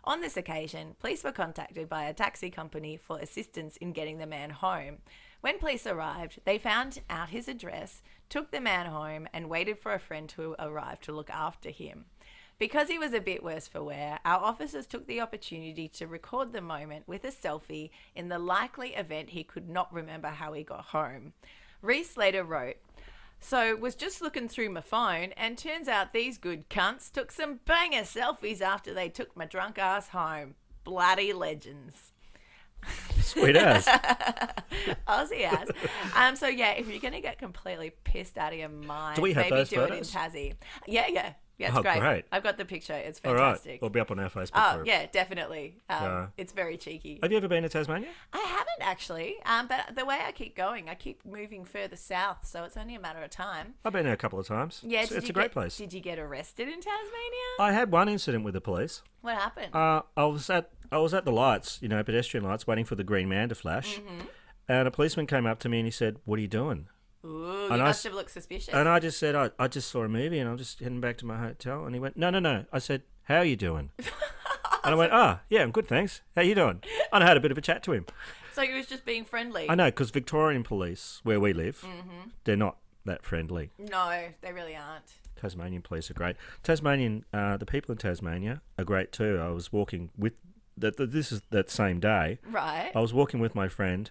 On this occasion, police were contacted by a taxi company for assistance in getting the man home. When police arrived, they found out his address, took the man home, and waited for a friend to arrive to look after him. Because he was a bit worse for wear, our officers took the opportunity to record the moment with a selfie in the likely event he could not remember how he got home. Reese later wrote, "So was just looking through my phone and turns out these good cunts took some banger selfies after they took my drunk ass home. Bloody legends." Sweet as. Aussie as. So yeah, if you're going to get completely pissed out of your mind, Do we have maybe those do photos? it in Tassie. Yeah. Yeah, it's great. I've got the picture. It's All fantastic. right, it'll be up on our Facebook Oh, group. yeah, definitely. It's very cheeky. Have you ever been to Tasmania? I haven't actually, but the way I keep going, I keep moving further south, so it's only a matter of time. I've been there a couple of times. Yeah, it's a great place. Did you get arrested in Tasmania? I had one incident with the police. What happened? I was at the lights, pedestrian lights, waiting for the green man to flash, and a policeman came up to me and he said, "What are you doing?" Ooh, and you must have looked suspicious. And I just said, I just saw a movie and I'm just heading back to my hotel. And he went, No. I said, "How are you doing?" And I went, yeah, I'm good, thanks. How you doing? And I had a bit of a chat to him. So he was just being friendly. I know, because Victorian police, where we live, they're not that friendly. No, they really aren't. Tasmanian police are great. The people in Tasmania are great too. I was walking with, this is that same day. Right. I was walking with my friend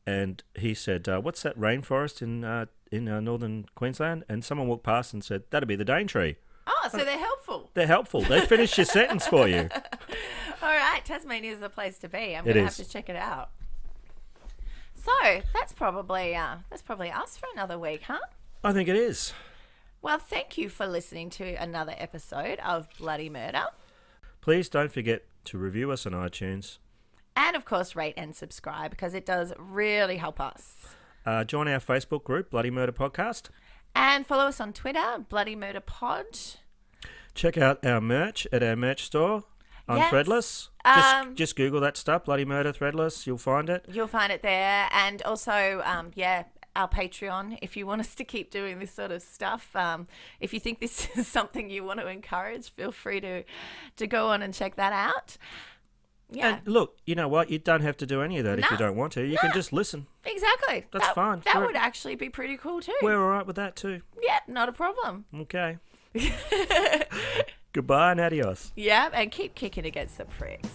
and he said, "What's that rainforest in northern Queensland?" And someone walked past and said, "That'd be the Daintree." Oh, so they're helpful. They're helpful. They finish your sentence for you. All right, Tasmania is the place to be. I'm going to have to check it out. So that's probably us for another week, huh? I think it is. Well, thank you for listening to another episode of Bloody Murder. Please don't forget to review us on iTunes. And, of course, rate and subscribe because it does really help us. Join our Facebook group, Bloody Murder Podcast. And follow us on Twitter, Bloody Murder Pod. Check out our merch at our merch store on Threadless. Just Google that stuff, Bloody Murder Threadless. You'll find it. You'll find it there. And also, our Patreon, if you want us to keep doing this sort of stuff. If you think this is something you want to encourage, feel free to go on and check that out. Yeah. And look, you know what? You don't have to do any of that if you don't want to. You can just listen. Exactly. That's fine. That would actually be pretty cool too. We're all right with that too. Yeah, not a problem. Okay. Goodbye and adios. Yeah, and keep kicking against the pricks.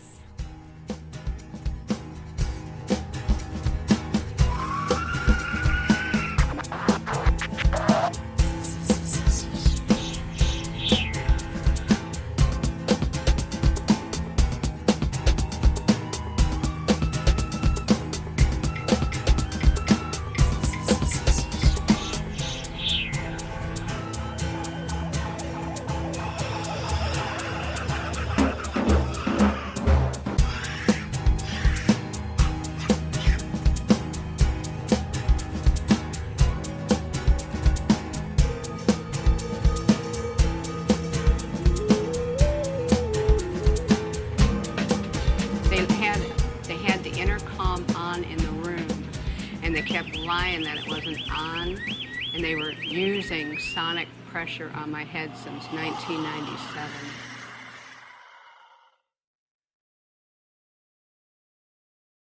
kept lying that it wasn't on, and they were using sonic pressure on my head since 1997.